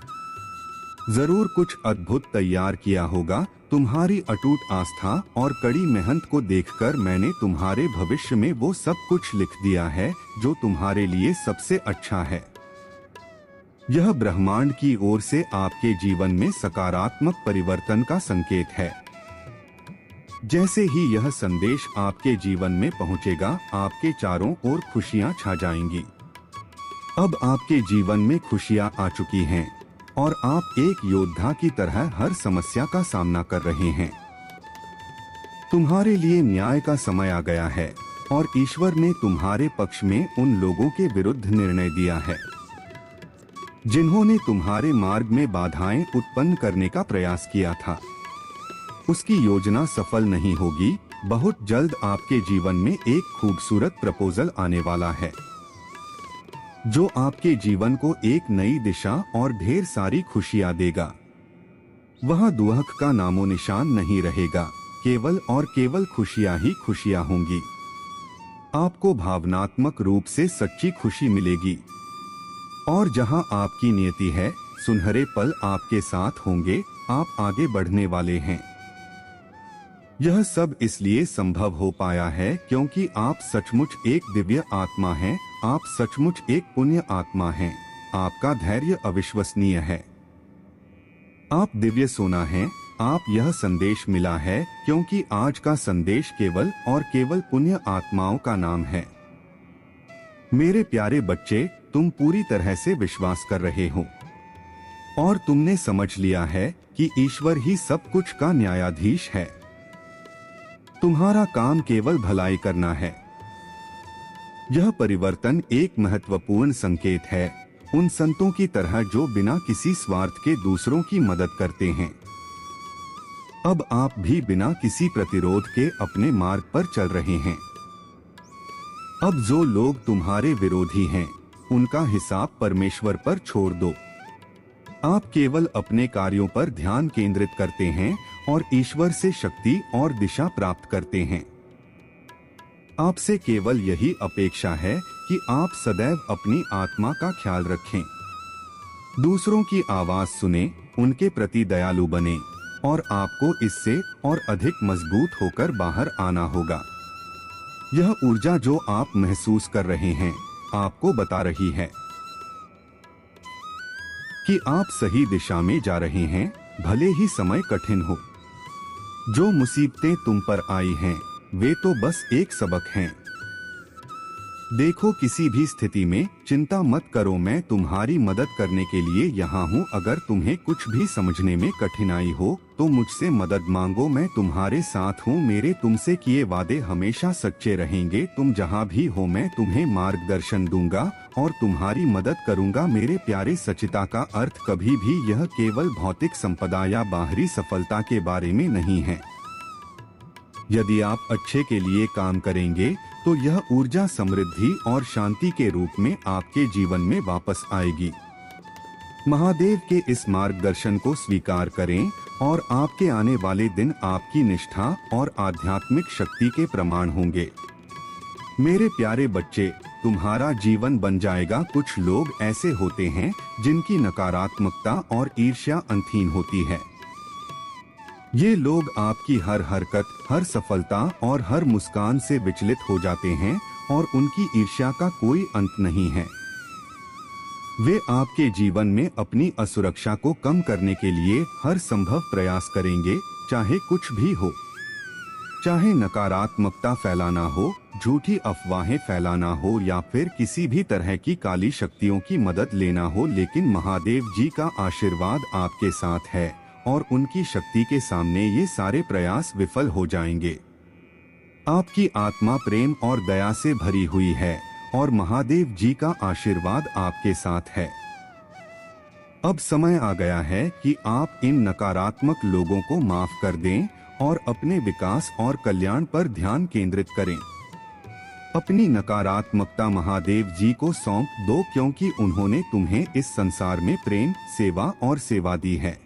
जरूर कुछ अद्भुत तैयार किया होगा। तुम्हारी अटूट आस्था और कड़ी मेहनत को देखकर मैंने तुम्हारे भविष्य में वो सब कुछ लिख दिया है जो तुम्हारे लिए सबसे अच्छा है। यह ब्रह्मांड की ओर से आपके जीवन में सकारात्मक परिवर्तन का संकेत है। जैसे ही यह संदेश आपके जीवन में पहुंचेगा, आपके चारों ओर खुशियां छा जाएंगी। अब आपके जीवन में खुशियां आ चुकी हैं और आप एक योद्धा की तरह हर समस्या का सामना कर रहे हैं। तुम्हारे लिए न्याय का समय आ गया है और ईश्वर ने तुम्हारे पक्ष में उन लोगों के विरुद्ध निर्णय दिया है जिन्होंने तुम्हारे मार्ग में बाधाएं उत्पन्न करने का प्रयास किया था। उसकी योजना सफल नहीं होगी। बहुत जल्द आपके जीवन में एक खूबसूरत प्रपोजल आने वाला है जो आपके जीवन को एक नई दिशा और ढेर सारी खुशियां देगा। वह दुख का नामो निशान नहीं रहेगा, केवल और केवल खुशियां ही खुशियां होंगी। आपको भावनात्मक रूप से सच्ची खुशी मिलेगी और जहां आपकी नियति है, सुनहरे पल आपके साथ होंगे। आप आगे बढ़ने वाले हैं। यह सब इसलिए संभव हो पाया है क्योंकि आप सचमुच एक दिव्य आत्मा हैं। आप सचमुच एक पुण्य आत्मा हैं। आपका धैर्य अविश्वसनीय है। आप दिव्य सोना हैं। आप यह संदेश मिला है क्योंकि आज का संदेश केवल और केवल पुण्य आत्माओं का नाम है। मेरे प्यारे बच्चे, तुम पूरी तरह से विश्वास कर रहे हो और तुमने समझ लिया है कि ईश्वर ही सब कुछ का न्यायाधीश है। तुम्हारा काम केवल भलाई करना है। यह परिवर्तन एक महत्वपूर्ण संकेत है, उन संतों की तरह जो बिना किसी स्वार्थ के दूसरों की मदद करते हैं। अब आप भी बिना किसी प्रतिरोध के अपने मार्ग पर चल रहे हैं। अब जो लोग तुम्हारे विरोधी हैं, उनका हिसाब परमेश्वर पर छोड़ दो। आप केवल अपने कार्यों पर ध्यान केंद्रित करते हैं और ईश्वर से शक्ति और दिशा प्राप्त करते हैं। आपसे केवल यही अपेक्षा है कि आप सदैव अपनी आत्मा का ख्याल रखें, दूसरों की आवाज सुने, उनके प्रति दयालु बने और आपको इससे और अधिक मजबूत होकर बाहर आना होगा। यह ऊर्जा जो आप महसूस कर रहे हैं, आपको बता रही है कि आप सही दिशा में जा रहे हैं, भले ही समय कठिन हो। जो मुसीबतें तुम पर आई हैं, वे तो बस एक सबक हैं। देखो, किसी भी स्थिति में चिंता मत करो, मैं तुम्हारी मदद करने के लिए यहाँ हूँ। अगर तुम्हें कुछ भी समझने में कठिनाई हो तो मुझसे मदद मांगो, मैं तुम्हारे साथ हूँ। मेरे तुमसे किए वादे हमेशा सच्चे रहेंगे। तुम जहाँ भी हो, मैं तुम्हें मार्गदर्शन दूंगा और तुम्हारी मदद करूंगा। मेरे प्यारे, सच्चिता का अर्थ कभी भी यह केवल भौतिक संपदा या बाहरी सफलता के बारे में नहीं है। यदि आप अच्छे के लिए काम करेंगे तो यह ऊर्जा समृद्धि और शांति के रूप में आपके जीवन में वापस आएगी। महादेव के इस मार्गदर्शन को स्वीकार करें और आपके आने वाले दिन आपकी निष्ठा और आध्यात्मिक शक्ति के प्रमाण होंगे। मेरे प्यारे बच्चे, तुम्हारा जीवन बन जाएगा। कुछ लोग ऐसे होते हैं जिनकी नकारात्मकता और ईर्ष्या अंतहीन होती है। ये लोग आपकी हर हरकत, हर सफलता और हर मुस्कान से विचलित हो जाते हैं और उनकी ईर्ष्या का कोई अंत नहीं है। वे आपके जीवन में अपनी असुरक्षा को कम करने के लिए हर संभव प्रयास करेंगे, चाहे कुछ भी हो। चाहे नकारात्मकता फैलाना हो, झूठी अफवाहें फैलाना हो या फिर किसी भी तरह की काली शक्तियों की मदद लेना हो, लेकिन महादेव जी का आशीर्वाद आपके साथ है और उनकी शक्ति के सामने ये सारे प्रयास विफल हो जाएंगे। आपकी आत्मा प्रेम और दया से भरी हुई है और महादेव जी का आशीर्वाद आपके साथ है। अब समय आ गया है कि आप इन नकारात्मक लोगों को माफ कर दें और अपने विकास और कल्याण पर ध्यान केंद्रित करें। अपनी नकारात्मकता महादेव जी को सौंप दो, क्योंकि उन्होंने तुम्हें इस संसार में प्रेम, सेवा और सेवा दी है।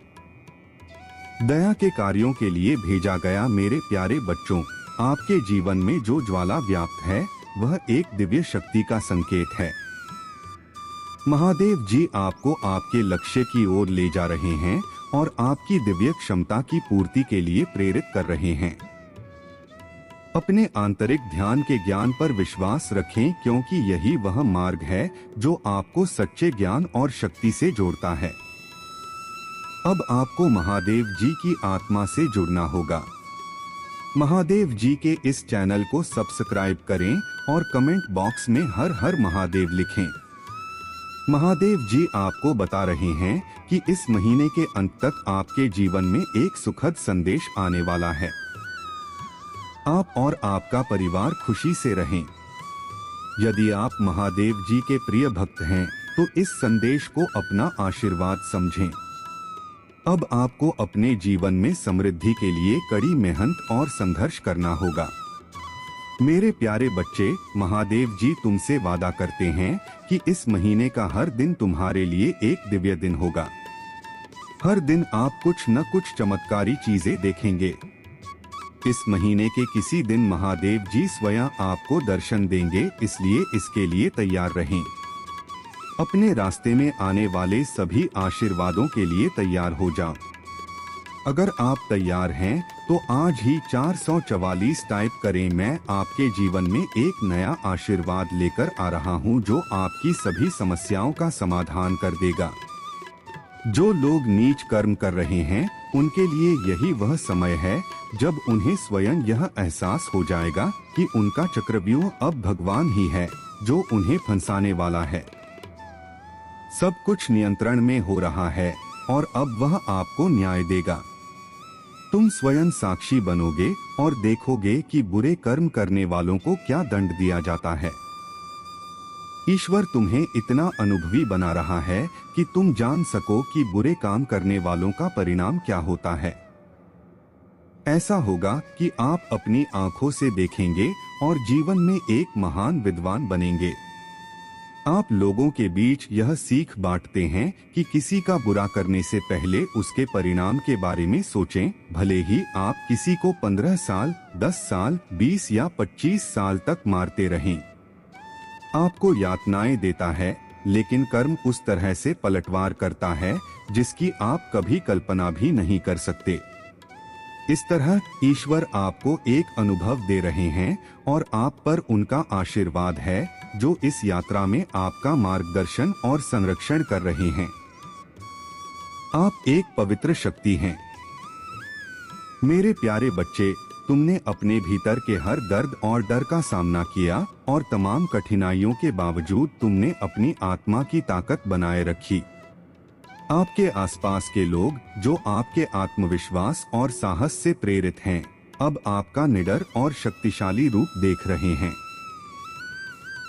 दया के कार्यों के लिए भेजा गया मेरे प्यारे बच्चों, आपके जीवन में जो ज्वाला व्याप्त है वह एक दिव्य शक्ति का संकेत है। महादेव जी आपको आपके लक्ष्य की ओर ले जा रहे हैं और आपकी दिव्य क्षमता की पूर्ति के लिए प्रेरित कर रहे हैं। अपने आंतरिक ध्यान के ज्ञान पर विश्वास रखें, क्योंकि यही वह मार्ग है जो आपको सच्चे ज्ञान और शक्ति से जोड़ता है। अब आपको महादेव जी की आत्मा से जुड़ना होगा। महादेव जी के इस चैनल को सब्सक्राइब करें और कमेंट बॉक्स में हर हर महादेव लिखें। महादेव जी आपको बता रहे हैं कि इस महीने के अंत तक आपके जीवन में एक सुखद संदेश आने वाला है। आप और आपका परिवार खुशी से रहें। यदि आप महादेव जी के प्रिय भक्त हैं तो इस संदेश को अपना आशीर्वाद समझें। अब आपको अपने जीवन में समृद्धि के लिए कड़ी मेहनत और संघर्ष करना होगा। मेरे प्यारे बच्चे, महादेव जी तुमसे वादा करते हैं कि इस महीने का हर दिन तुम्हारे लिए एक दिव्य दिन होगा। हर दिन आप कुछ न कुछ चमत्कारी चीजें देखेंगे। इस महीने के किसी दिन महादेव जी स्वयं आपको दर्शन देंगे, इसलिए इसके लिए तैयार रहें। अपने रास्ते में आने वाले सभी आशीर्वादों के लिए तैयार हो जाओ। अगर आप तैयार हैं तो आज ही 444 टाइप करें। मैं आपके जीवन में एक नया आशीर्वाद लेकर आ रहा हूं जो आपकी सभी समस्याओं का समाधान कर देगा। जो लोग नीच कर्म कर रहे हैं उनके लिए यही वह समय है जब उन्हें स्वयं यह एहसास हो जाएगा कि उनका चक्रव्यूह अब भगवान ही है जो उन्हें फंसाने वाला है। सब कुछ नियंत्रण में हो रहा है और अब वह आपको न्याय देगा। तुम स्वयं साक्षी बनोगे और देखोगे कि बुरे कर्म करने वालों को क्या दंड दिया जाता है। ईश्वर तुम्हें इतना अनुभवी बना रहा है कि तुम जान सको कि बुरे काम करने वालों का परिणाम क्या होता है। ऐसा होगा कि आप अपनी आंखों से देखेंगे और जीवन में एक महान विद्वान बनेंगे। आप लोगों के बीच यह सीख बांटते हैं कि किसी का बुरा करने से पहले उसके परिणाम के बारे में सोचें, भले ही आप किसी को 15 साल, 10 साल, 20 या 25 साल तक मारते रहें। आपको यातनाएं देता है, लेकिन कर्म उस तरह से पलटवार करता है जिसकी आप कभी कल्पना भी नहीं कर सकते। इस तरह ईश्वर आपको एक अनुभव दे रहे हैं और आप पर उनका आशीर्वाद है जो इस यात्रा में आपका मार्गदर्शन और संरक्षण कर रहे हैं। आप एक पवित्र शक्ति हैं। मेरे प्यारे बच्चे, तुमने अपने भीतर के हर दर्द और डर का सामना किया और तमाम कठिनाइयों के बावजूद तुमने अपनी आत्मा की ताकत बनाए रखी। आपके आसपास के लोग जो आपके आत्मविश्वास और साहस से प्रेरित हैं, अब आपका निडर और शक्तिशाली रूप देख रहे हैं।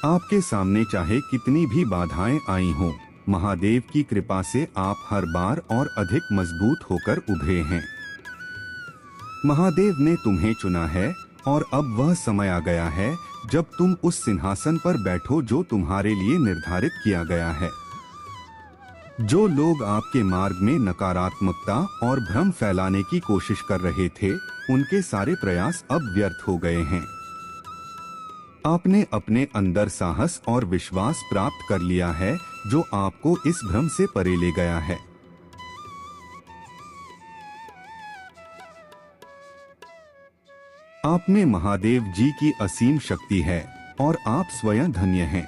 आपके सामने चाहे कितनी भी बाधाएं आई हों, महादेव की कृपा से आप हर बार और अधिक मजबूत होकर उभरे हैं। महादेव ने तुम्हें चुना है और अब वह समय आ गया है जब तुम उस सिंहासन पर बैठो जो तुम्हारे लिए निर्धारित किया गया है। जो लोग आपके मार्ग में नकारात्मकता और भ्रम फैलाने की कोशिश कर रहे थे, उनके सारे प्रयास अब व्यर्थ हो गए हैं। आपने अपने अंदर साहस और विश्वास प्राप्त कर लिया है जो आपको इस भ्रम से परे ले गया है। आप में महादेव जी की असीम शक्ति है और आप स्वयं धन्य हैं।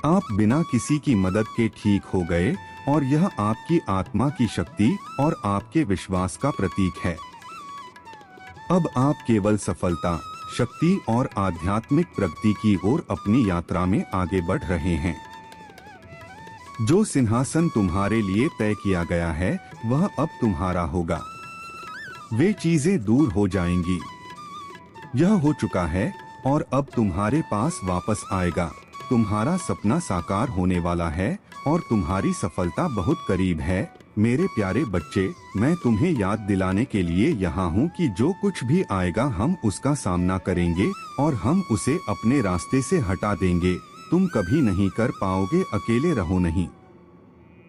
आप बिना किसी की मदद के ठीक हो गए और यह आपकी आत्मा की शक्ति और आपके विश्वास का प्रतीक है। अब आप केवल सफलता, शक्ति और आध्यात्मिक प्रगति की ओर अपनी यात्रा में आगे बढ़ रहे हैं। जो सिंहासन तुम्हारे लिए तय किया गया है वह अब तुम्हारा होगा। वे चीजें दूर हो जाएंगी। यह हो चुका है और अब तुम्हारे पास वापस आएगा। तुम्हारा सपना साकार होने वाला है और तुम्हारी सफलता बहुत करीब है। मेरे प्यारे बच्चे, मैं तुम्हें याद दिलाने के लिए यहाँ हूँ कि जो कुछ भी आएगा हम उसका सामना करेंगे और हम उसे अपने रास्ते से हटा देंगे। तुम कभी नहीं कर पाओगे, अकेले रहो नहीं।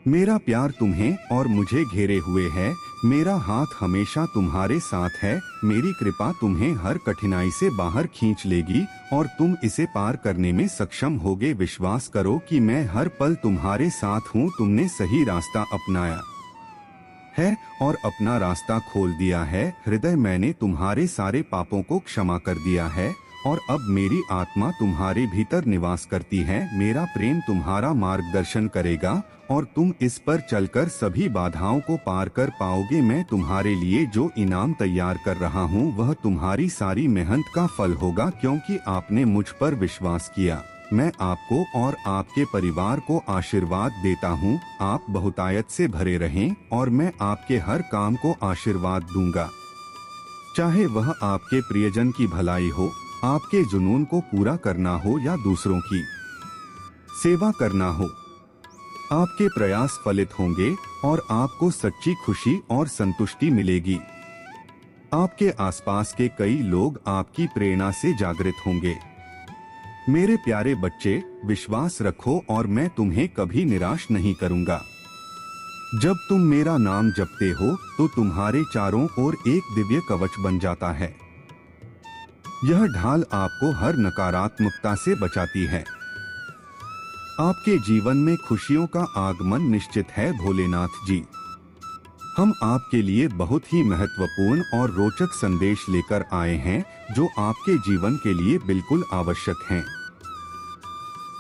मेरा प्यार तुम्हें और मुझे घेरे हुए है। मेरा हाथ हमेशा तुम्हारे साथ है। मेरी कृपा तुम्हें हर कठिनाई से बाहर खींच लेगी और तुम इसे पार करने में सक्षम होगे। विश्वास करो कि मैं हर पल तुम्हारे साथ हूँ। तुमने सही रास्ता अपनाया है और अपना रास्ता खोल दिया है। हृदय, मैंने तुम्हारे सारे पापों को क्षमा कर दिया है और अब मेरी आत्मा तुम्हारे भीतर निवास करती है। मेरा प्रेम तुम्हारा मार्गदर्शन करेगा और तुम इस पर चलकर सभी बाधाओं को पार कर पाओगे। मैं तुम्हारे लिए जो इनाम तैयार कर रहा हूँ वह तुम्हारी सारी मेहनत का फल होगा, क्योंकि आपने मुझ पर विश्वास किया। मैं आपको और आपके परिवार को आशीर्वाद देता हूँ। आप बहुतायत से भरे रहें और मैं आपके हर काम को आशीर्वाद दूंगा, चाहे वह आपके प्रियजन की भलाई हो, आपके जुनून को पूरा करना हो या दूसरों की सेवा करना हो। आपके प्रयास फलित होंगे और आपको सच्ची खुशी और संतुष्टि मिलेगी। आपके आसपास के कई लोग आपकी प्रेरणा से जागृत होंगे। मेरे प्यारे बच्चे, विश्वास रखो और मैं तुम्हें कभी निराश नहीं करूंगा। जब तुम मेरा नाम जपते हो तो तुम्हारे चारों ओर एक दिव्य कवच बन जाता है। यह ढाल आपको हर नकारात्मकता से बचाती है। आपके जीवन में खुशियों का आगमन निश्चित है। भोलेनाथ जी, हम आपके लिए बहुत ही महत्वपूर्ण और रोचक संदेश लेकर आए हैं जो आपके जीवन के लिए बिल्कुल आवश्यक हैं।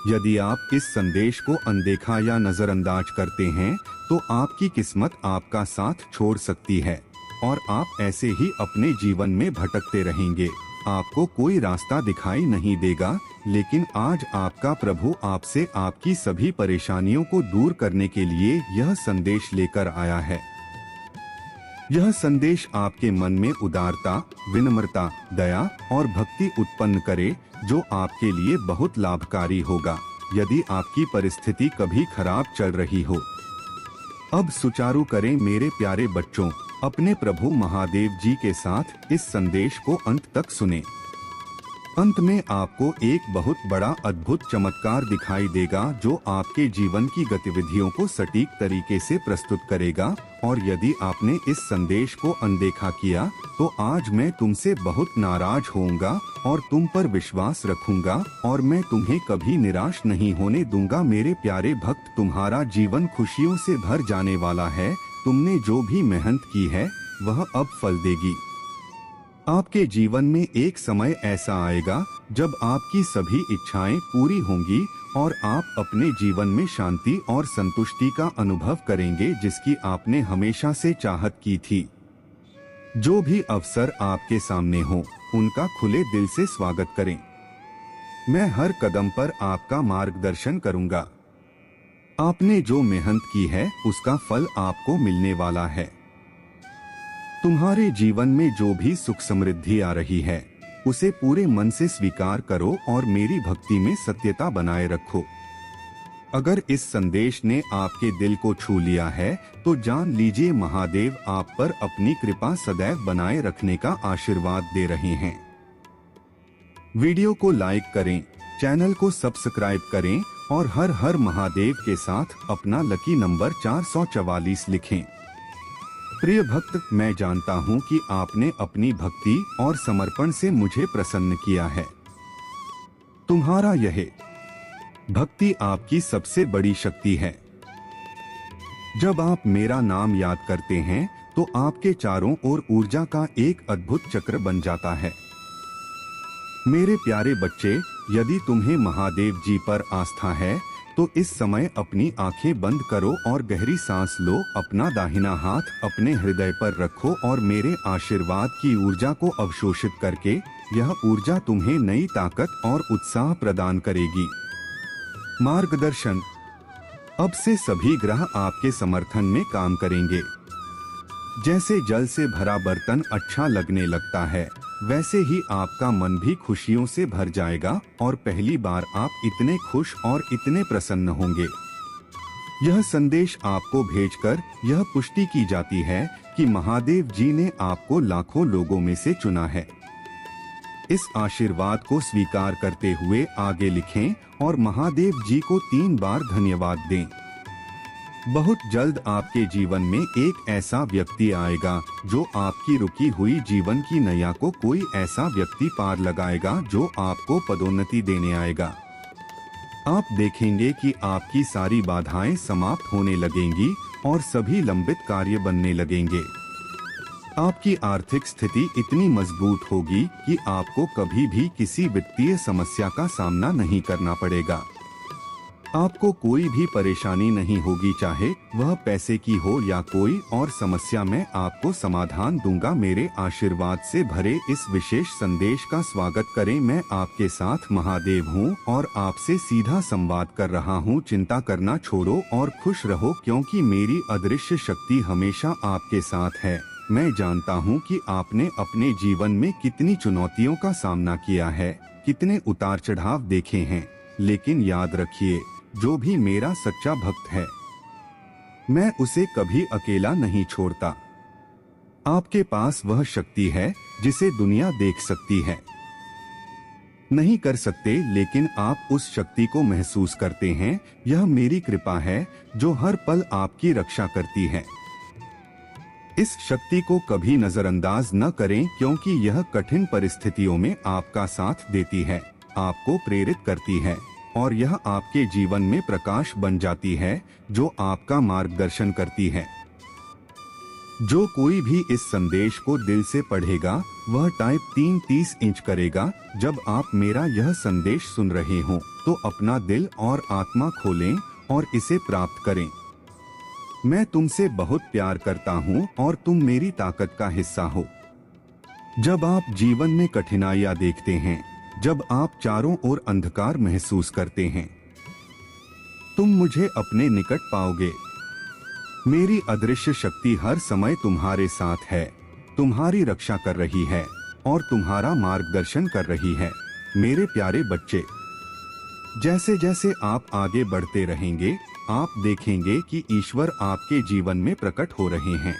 यदि आप इस संदेश को अनदेखा या नजरअंदाज करते हैं तो आपकी किस्मत आपका साथ छोड़ सकती है और आप ऐसे ही अपने जीवन में भटकते रहेंगे। आपको कोई रास्ता दिखाई नहीं देगा, लेकिन आज आपका प्रभु आपसे आपकी सभी परेशानियों को दूर करने के लिए यह संदेश लेकर आया है। यह संदेश आपके मन में उदारता, विनम्रता, दया और भक्ति उत्पन्न करे, जो आपके लिए बहुत लाभकारी होगा यदि आपकी परिस्थिति कभी खराब चल रही हो। अब सुचारू करें मेरे प्यारे बच्चों, अपने प्रभु महादेव जी के साथ इस संदेश को अंत तक सुने। अंत में आपको एक बहुत बड़ा अद्भुत चमत्कार दिखाई देगा जो आपके जीवन की गतिविधियों को सटीक तरीके से प्रस्तुत करेगा। और यदि आपने इस संदेश को अनदेखा किया तो आज मैं तुमसे बहुत नाराज होऊंगा और तुम पर विश्वास रखूंगा और मैं तुम्हें कभी निराश नहीं होने दूंगा। मेरे प्यारे भक्त, तुम्हारा जीवन खुशियों से भर जाने वाला है। तुमने जो भी मेहनत की है वह अब फल देगी। आपके जीवन में एक समय ऐसा आएगा जब आपकी सभी इच्छाएं पूरी होंगी और आप अपने जीवन में शांति और संतुष्टि का अनुभव करेंगे जिसकी आपने हमेशा से चाहत की थी। जो भी अवसर आपके सामने हो, उनका खुले दिल से स्वागत करें। मैं हर कदम पर आपका मार्गदर्शन करूंगा। आपने जो मेहनत की है उसका फल आपको मिलने वाला है। तुम्हारे जीवन में जो भी सुख समृद्धि आ रही है उसे पूरे मन से स्वीकार करो और मेरी भक्ति में सत्यता बनाए रखो। अगर इस संदेश ने आपके दिल को छू लिया है तो जान लीजिए महादेव आप पर अपनी कृपा सदैव बनाए रखने का आशीर्वाद दे रहे हैं। वीडियो को लाइक करें, चैनल को सब्सक्राइब करें और हर हर महादेव के साथ अपना लकी नंबर 444 लिखें। प्रिय भक्त, मैं जानता हूं कि आपने अपनी भक्ति और समर्पण से मुझे प्रसन्न किया है। तुम्हारा यह भक्ति आपकी सबसे बड़ी शक्ति है। जब आप मेरा नाम याद करते हैं तो आपके चारों ओर ऊर्जा का एक अद्भुत चक्र बन जाता है। मेरे प्यारे बच्चे, यदि तुम्हें महादेव जी पर आस्था है, तो इस समय अपनी आंखें बंद करो और गहरी सांस लो। अपना दाहिना हाथ अपने हृदय पर रखो और मेरे आशीर्वाद की ऊर्जा को अवशोषित करके यह ऊर्जा तुम्हें नई ताकत और उत्साह प्रदान करेगी। मार्गदर्शन। अब से सभी ग्रह आपके समर्थन में काम करेंगे। जैसे जल से भरा बर्तन अच्छा लगने लगता है, वैसे ही आपका मन भी खुशियों से भर जाएगा और पहली बार आप इतने खुश और इतने प्रसन्न होंगे। यह संदेश आपको भेजकर यह पुष्टि की जाती है कि महादेव जी ने आपको लाखों लोगों में से चुना है। इस आशीर्वाद को स्वीकार करते हुए आगे लिखें और महादेव जी को 3 बार धन्यवाद दें। बहुत जल्द आपके जीवन में एक ऐसा व्यक्ति आएगा जो आपकी रुकी हुई जीवन की नैया को कोई ऐसा व्यक्ति पार लगाएगा जो आपको पदोन्नति देने आएगा। आप देखेंगे कि आपकी सारी बाधाएं समाप्त होने लगेंगी और सभी लंबित कार्य बनने लगेंगे। आपकी आर्थिक स्थिति इतनी मजबूत होगी कि आपको कभी भी किसी वित्तीय समस्या का सामना नहीं करना पड़ेगा। आपको कोई भी परेशानी नहीं होगी, चाहे वह पैसे की हो या कोई और समस्या। मैं आपको समाधान दूंगा। मेरे आशीर्वाद से भरे इस विशेष संदेश का स्वागत करें। मैं आपके साथ महादेव हूँ और आपसे सीधा संवाद कर रहा हूँ। चिंता करना छोड़ो और खुश रहो, क्योंकि मेरी अदृश्य शक्ति हमेशा आपके साथ है। मैं जानता हूँ कि आपने अपने जीवन में कितनी चुनौतियों का सामना किया है, कितने उतार चढ़ाव देखे हैं, लेकिन याद रखिए, जो भी मेरा सच्चा भक्त है, मैं उसे कभी अकेला नहीं छोड़ता। आपके पास वह शक्ति है जिसे दुनिया देख सकती है, नहीं कर सकते, लेकिन आप उस शक्ति को महसूस करते हैं। यह मेरी कृपा है जो हर पल आपकी रक्षा करती है। इस शक्ति को कभी नजरअंदाज न करें, क्योंकि यह कठिन परिस्थितियों में आपका साथ देती है, आपको प्रेरित करती है और यह आपके जीवन में प्रकाश बन जाती है जो आपका मार्गदर्शन करती है। जो कोई भी इस संदेश को दिल से पढ़ेगा वह टाइप 3-30 इंच करेगा। जब आप मेरा यह संदेश सुन रहे हो तो अपना दिल और आत्मा खोलें और इसे प्राप्त करें। मैं तुमसे बहुत प्यार करता हूँ और तुम मेरी ताकत का हिस्सा हो। जब आप जीवन में कठिनाइयाँ देखते हैं, जब आप चारों ओर अंधकार महसूस करते हैं, तुम मुझे अपने निकट पाओगे। मेरी अदृश्य शक्ति हर समय तुम्हारे साथ है, तुम्हारी रक्षा कर रही है और तुम्हारा मार्गदर्शन कर रही है। मेरे प्यारे बच्चे, जैसे जैसे आप आगे बढ़ते रहेंगे, आप देखेंगे कि ईश्वर आपके जीवन में प्रकट हो रहे हैं।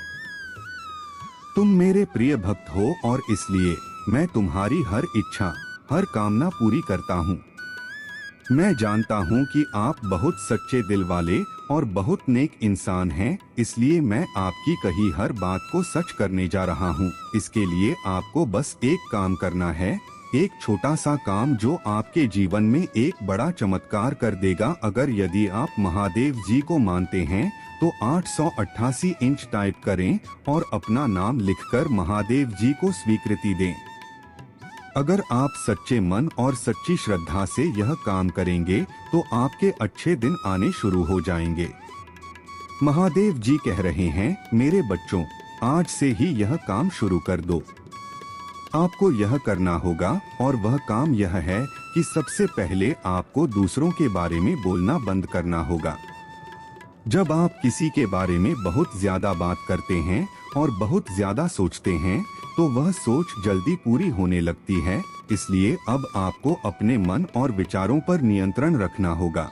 तुम मेरे प्रिय भक्त हो और इसलिए मैं तुम्हारी हर इच्छा, हर कामना पूरी करता हूँ। मैं जानता हूँ कि आप बहुत सच्चे दिल वाले और बहुत नेक इंसान हैं, इसलिए मैं आपकी कही हर बात को सच करने जा रहा हूँ। इसके लिए आपको बस एक काम करना है, एक छोटा सा काम जो आपके जीवन में एक बड़ा चमत्कार कर देगा। अगर यदि आप महादेव जी को मानते हैं तो 888 इंच टाइप करें और अपना नाम लिखकर महादेव जी को स्वीकृति दें। अगर आप सच्चे मन और सच्ची श्रद्धा से यह काम करेंगे तो आपके अच्छे दिन आने शुरू हो जाएंगे। महादेव जी कह रहे हैं, मेरे बच्चों, आज से ही यह काम शुरू कर दो। आपको यह करना होगा और वह काम यह है कि सबसे पहले आपको दूसरों के बारे में बोलना बंद करना होगा। जब आप किसी के बारे में बहुत ज्यादा बात करते हैं और बहुत ज्यादा सोचते हैं तो वह सोच जल्दी पूरी होने लगती है। इसलिए अब आपको अपने मन और विचारों पर नियंत्रण रखना होगा।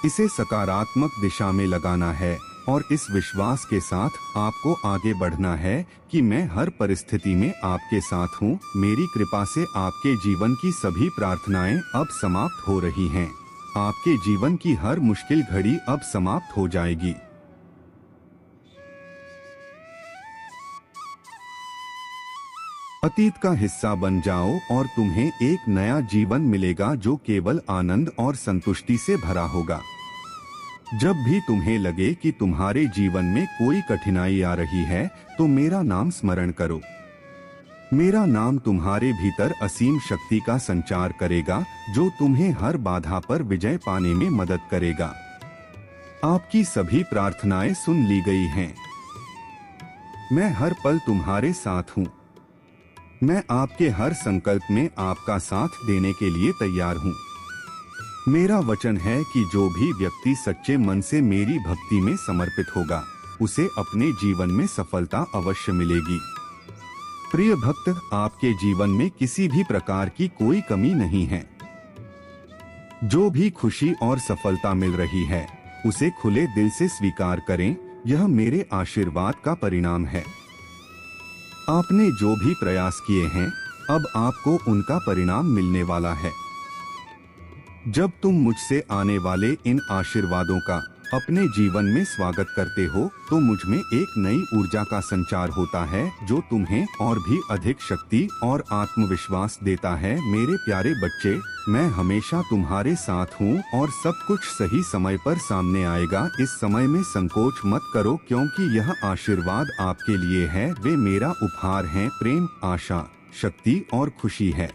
इसे सकारात्मक दिशा में लगाना है और इस विश्वास के साथ आपको आगे बढ़ना है कि मैं हर परिस्थिति में आपके साथ हूँ। मेरी कृपा से आपके जीवन की सभी प्रार्थनाएं अब समाप्त हो रही हैं। आपके जीवन की हर मुश्किल घड़ी अब समाप्त हो जाएगी। अतीत का हिस्सा बन जाओ और तुम्हें एक नया जीवन मिलेगा जो केवल आनंद और संतुष्टि से भरा होगा। जब भी तुम्हें लगे कि तुम्हारे जीवन में कोई कठिनाई आ रही है तो मेरा नाम स्मरण करो। मेरा नाम तुम्हारे भीतर असीम शक्ति का संचार करेगा, जो तुम्हें हर बाधा पर विजय पाने में मदद करेगा। आपकी सभी प्रार्थनाएं सुन ली गई हैं। मैं हर पल तुम्हारे साथ हूँ। मैं आपके हर संकल्प में आपका साथ देने के लिए तैयार हूँ। मेरा वचन है कि जो भी व्यक्ति सच्चे मन से मेरी भक्ति में समर्पित होगा, उसे अपने जीवन में सफलता अवश्य मिलेगी। प्रिय भक्त, आपके जीवन में किसी भी प्रकार की कोई कमी नहीं है। जो भी खुशी और सफलता मिल रही है, उसे खुले दिल से स्वीकार करें। यह मेरे आशीर्वाद का परिणाम है। आपने जो भी प्रयास किए हैं, अब आपको उनका परिणाम मिलने वाला है। जब तुम मुझसे आने वाले इन आशीर्वादों का अपने जीवन में स्वागत करते हो, तो मुझ में एक नई ऊर्जा का संचार होता है, जो तुम्हें और भी अधिक शक्ति और आत्मविश्वास देता है। मेरे प्यारे बच्चे, मैं हमेशा तुम्हारे साथ हूँ और सब कुछ सही समय पर सामने आएगा। इस समय में संकोच मत करो, क्योंकि यह आशीर्वाद आपके लिए है। वे मेरा उपहार हैं। प्रेम, आशा, शक्ति और खुशी है।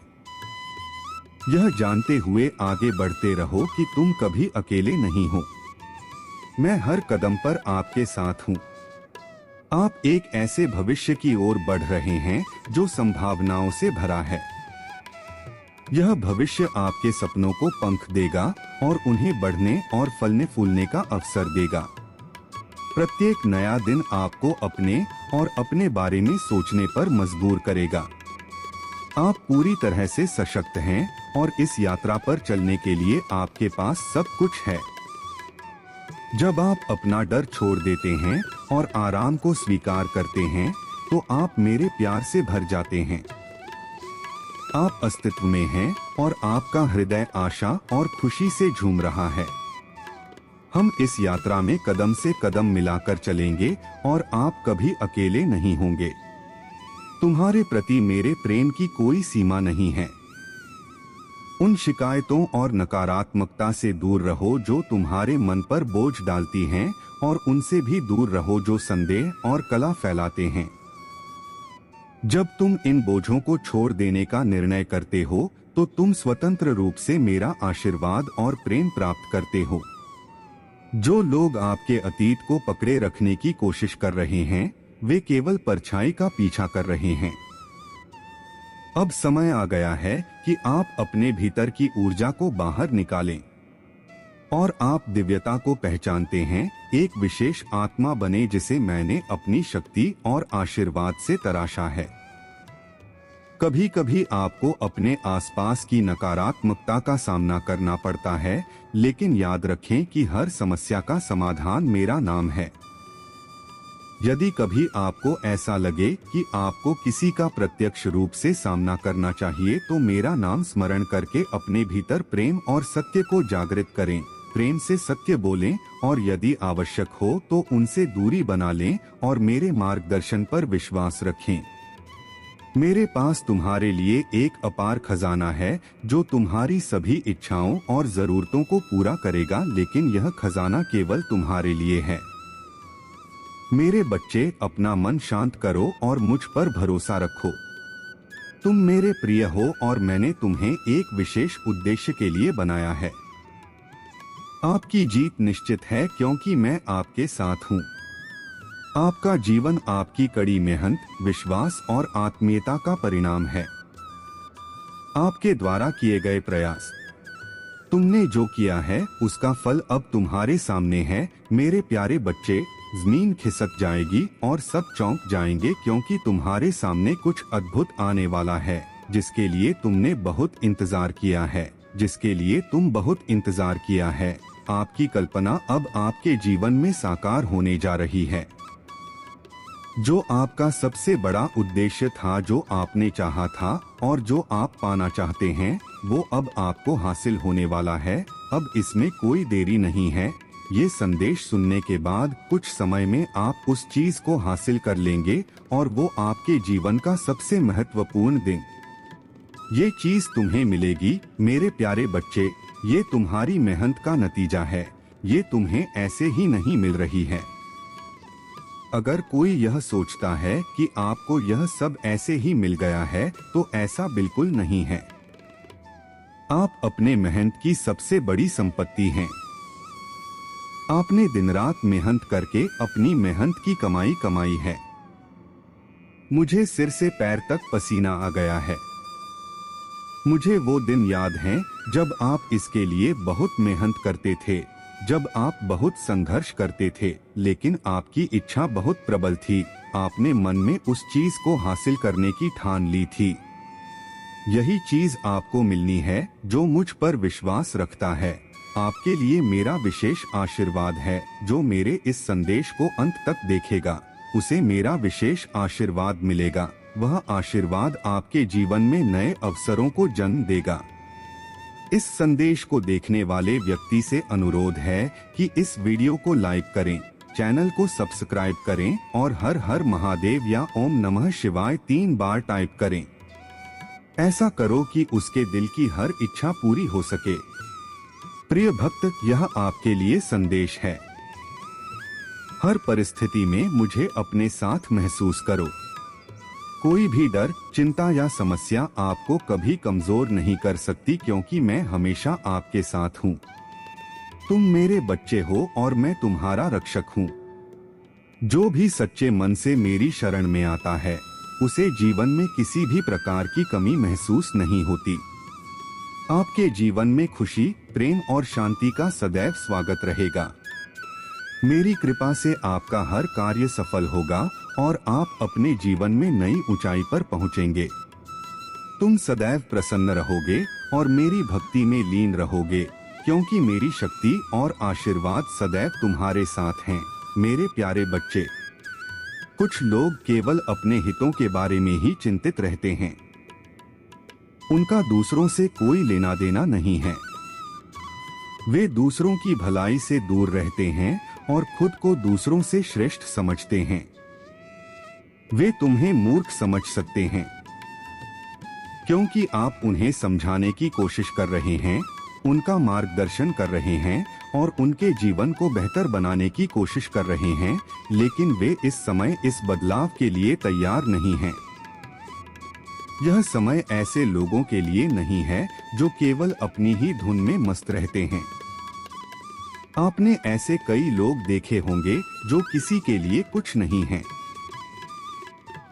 यह जानते हुए आगे बढ़ते रहो कि तुम कभी अकेले नहीं हो। मैं हर कदम पर आपके साथ हूँ। आप एक ऐसे भविष्य की ओर बढ़ रहे हैं जो संभावनाओं से भरा है। यह भविष्य आपके सपनों को पंख देगा और उन्हें बढ़ने और फलने फूलने का अवसर देगा। प्रत्येक नया दिन आपको अपने और अपने बारे में सोचने पर मजबूर करेगा। आप पूरी तरह से सशक्त हैं और इस यात्रा पर चलने के लिए आपके पास सब कुछ है। जब आप अपना डर छोड़ देते हैं और आराम को स्वीकार करते हैं, तो आप मेरे प्यार से भर जाते हैं। आप अस्तित्व में हैं और आपका हृदय आशा और खुशी से झूम रहा है। हम इस यात्रा में कदम से कदम मिलाकर चलेंगे और आप कभी अकेले नहीं होंगे। तुम्हारे प्रति मेरे प्रेम की कोई सीमा नहीं है। उन शिकायतों और नकारात्मकता से दूर रहो जो तुम्हारे मन पर बोझ डालती हैं, और उनसे भी दूर रहो जो संदेह और कलह फैलाते हैं। जब तुम इन बोझों को छोड़ देने का निर्णय करते हो, तो तुम स्वतंत्र रूप से मेरा आशीर्वाद और प्रेम प्राप्त करते हो। जो लोग आपके अतीत को पकड़े रखने की कोशिश कर रहे हैं, वे केवल परछाई का पीछा कर रहे हैं। अब समय आ गया है कि आप अपने भीतर की ऊर्जा को बाहर निकालें और आप दिव्यता को पहचानते हैं। एक विशेष आत्मा बने जिसे मैंने अपनी शक्ति और आशीर्वाद से तराशा है। कभी कभी आपको अपने आसपास की नकारात्मकता का सामना करना पड़ता है, लेकिन याद रखें कि हर समस्या का समाधान मेरा नाम है। यदि कभी आपको ऐसा लगे कि आपको किसी का प्रत्यक्ष रूप से सामना करना चाहिए, तो मेरा नाम स्मरण करके अपने भीतर प्रेम और सत्य को जागृत करें। प्रेम से सत्य बोलें और यदि आवश्यक हो तो उनसे दूरी बना लें और मेरे मार्गदर्शन पर विश्वास रखें। मेरे पास तुम्हारे लिए एक अपार खजाना है जो तुम्हारी सभी इच्छाओं और जरूरतों को पूरा करेगा, लेकिन यह खजाना केवल तुम्हारे लिए है। मेरे बच्चे, अपना मन शांत करो और मुझ पर भरोसा रखो। तुम मेरे प्रिय हो और मैंने तुम्हें एक विशेष उद्देश्य के लिए बनाया है। आपकी जीत निश्चित है, क्योंकि मैं आपके साथ हूँ। आपका जीवन आपकी कड़ी मेहनत, विश्वास और आत्मीयता का परिणाम है। आपके द्वारा किए गए प्रयास, तुमने जो किया है उसका फल अब तुम्हारे सामने है। मेरे प्यारे बच्चे, जमीन खिसक जाएगी और सब चौंक जाएंगे, क्योंकि तुम्हारे सामने कुछ अद्भुत आने वाला है, जिसके लिए तुमने बहुत इंतजार किया है, जिसके लिए तुम बहुत इंतजार किया है। आपकी कल्पना अब आपके जीवन में साकार होने जा रही है। जो आपका सबसे बड़ा उद्देश्य था, जो आपने चाहा था और जो आप पाना चाहते हैं, वो अब आपको हासिल होने वाला है। अब इसमें कोई देरी नहीं है। ये संदेश सुनने के बाद कुछ समय में आप उस चीज को हासिल कर लेंगे और वो आपके जीवन का सबसे महत्वपूर्ण दिन। ये चीज तुम्हें मिलेगी मेरे प्यारे बच्चे। ये तुम्हारी मेहनत का नतीजा है। ये तुम्हें ऐसे ही नहीं मिल रही है। अगर कोई यह सोचता है कि आपको यह सब ऐसे ही मिल गया है तो ऐसा बिल्कुल नहीं है। आप अपने मेहनत की सबसे बड़ी संपत्ति हैं। आपने दिन रात मेहनत करके अपनी मेहनत की कमाई कमाई है। मुझे सिर से पैर तक पसीना आ गया है। मुझे वो दिन याद हैं जब आप इसके लिए बहुत मेहनत करते थे, जब आप बहुत संघर्ष करते थे, लेकिन आपकी इच्छा बहुत प्रबल थी। आपने मन में उस चीज को हासिल करने की ठान ली थी। यही चीज आपको मिलनी है जो मुझ पर विश्वास रखता है। आपके लिए मेरा विशेष आशीर्वाद है। जो मेरे इस संदेश को अंत तक देखेगा उसे मेरा विशेष आशीर्वाद मिलेगा। वह आशीर्वाद आपके जीवन में नए अवसरों को जन्म देगा। इस संदेश को देखने वाले व्यक्ति से अनुरोध है कि इस वीडियो को लाइक करें, चैनल को सब्सक्राइब करें और हर हर महादेव या ओम नमः शिवाय 3 बार टाइप करें। ऐसा करो कि उसके दिल की हर इच्छा पूरी हो सके। प्रिय भक्त, यह आपके लिए संदेश है। हर परिस्थिति में मुझे अपने साथ महसूस करो। कोई भी डर, चिंता या समस्या आपको कभी कमजोर नहीं कर सकती, क्योंकि मैं हमेशा आपके साथ हूँ। तुम मेरे बच्चे हो और मैं तुम्हारा रक्षक हूँ। जो भी सच्चे मन से मेरी शरण में आता है उसे जीवन में किसी भी प्रकार की कमी महसूस नहीं होती। आपके जीवन में खुशी, प्रेम और शांति का सदैव स्वागत रहेगा। मेरी कृपा से आपका हर कार्य सफल होगा और आप अपने जीवन में नई ऊंचाई पर पहुंचेंगे। तुम सदैव प्रसन्न रहोगे और मेरी भक्ति में लीन रहोगे, क्योंकि मेरी शक्ति और आशीर्वाद सदैव तुम्हारे साथ हैं, मेरे प्यारे बच्चे। कुछ लोग केवल अपने हितों के बारे में ही चिंतित रहते हैं। उनका दूसरों से कोई लेना देना नहीं है। वे दूसरों की भलाई से दूर रहते हैं और खुद को दूसरों से श्रेष्ठ समझते हैं। वे तुम्हें मूर्ख समझ सकते हैं, क्योंकि आप उन्हें समझाने की कोशिश कर रहे हैं, उनका मार्गदर्शन कर रहे हैं और उनके जीवन को बेहतर बनाने की कोशिश कर रहे हैं, लेकिन वे इस समय इस बदलाव के लिए तैयार नहीं हैं। यह समय ऐसे लोगों के लिए नहीं है जो केवल अपनी ही धुन में मस्त रहते हैं। आपने ऐसे कई लोग देखे होंगे जो किसी के लिए कुछ नहीं हैं।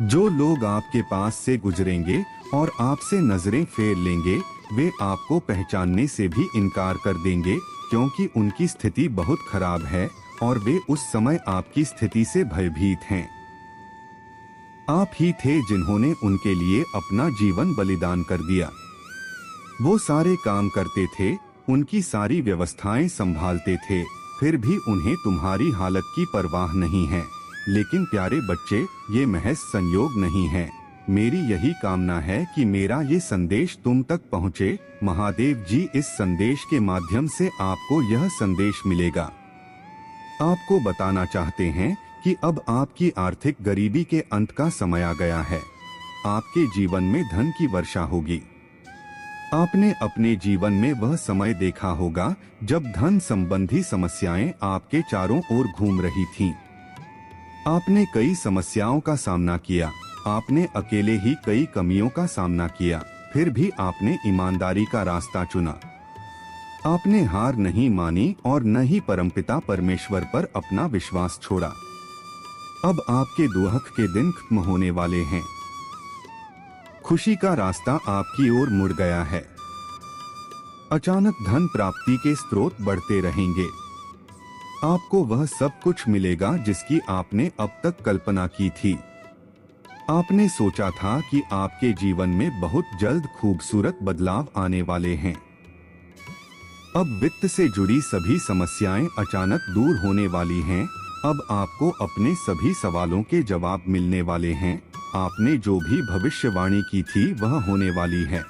जो लोग आपके पास से गुजरेंगे और आपसे नजरें फेर लेंगे, वे आपको पहचानने से भी इनकार कर देंगे, क्योंकि उनकी स्थिति बहुत खराब है और वे उस समय आपकी स्थिति से भयभीत हैं। आप ही थे जिन्होंने उनके लिए अपना जीवन बलिदान कर दिया। वो सारे काम करते थे, उनकी सारी व्यवस्थाएं संभालते थे, फिर भी उन्हें तुम्हारी हालत की परवाह नहीं है। लेकिन प्यारे बच्चे, ये महज संयोग नहीं है। मेरी यही कामना है कि मेरा ये संदेश तुम तक पहुँचे। महादेव जी इस संदेश के माध्यम से आपको यह संदेश मिलेगा। आपको बताना चाहते हैं कि अब आपकी आर्थिक गरीबी के अंत का समय आ गया है। आपके जीवन में धन की वर्षा होगी। आपने अपने जीवन में वह समय देखा होगा जब धन संबंधी समस्याएं आपके चारों ओर घूम रही थीं। आपने कई समस्याओं का सामना किया, आपने अकेले ही कई कमियों का सामना किया, फिर भी आपने ईमानदारी का रास्ता चुना। आपने हार नहीं मानी और न ही परमपिता परमेश्वर पर अपना विश्वास छोड़ा। अब आपके दुख के दिन खत्म होने वाले हैं। खुशी का रास्ता आपकी ओर मुड़ गया है। अचानक धन प्राप्ति के स्रोत बढ़ते रहेंगे। आपको वह सब कुछ मिलेगा जिसकी आपने अब तक कल्पना की थी। आपने सोचा था कि आपके जीवन में बहुत जल्द खूबसूरत बदलाव आने वाले हैं। अब वित्त से जुड़ी सभी समस्याएं अचानक दूर होने वाली हैं। अब आपको अपने सभी सवालों के जवाब मिलने वाले हैं। आपने जो भी भविष्यवाणी की थी वह होने वाली है।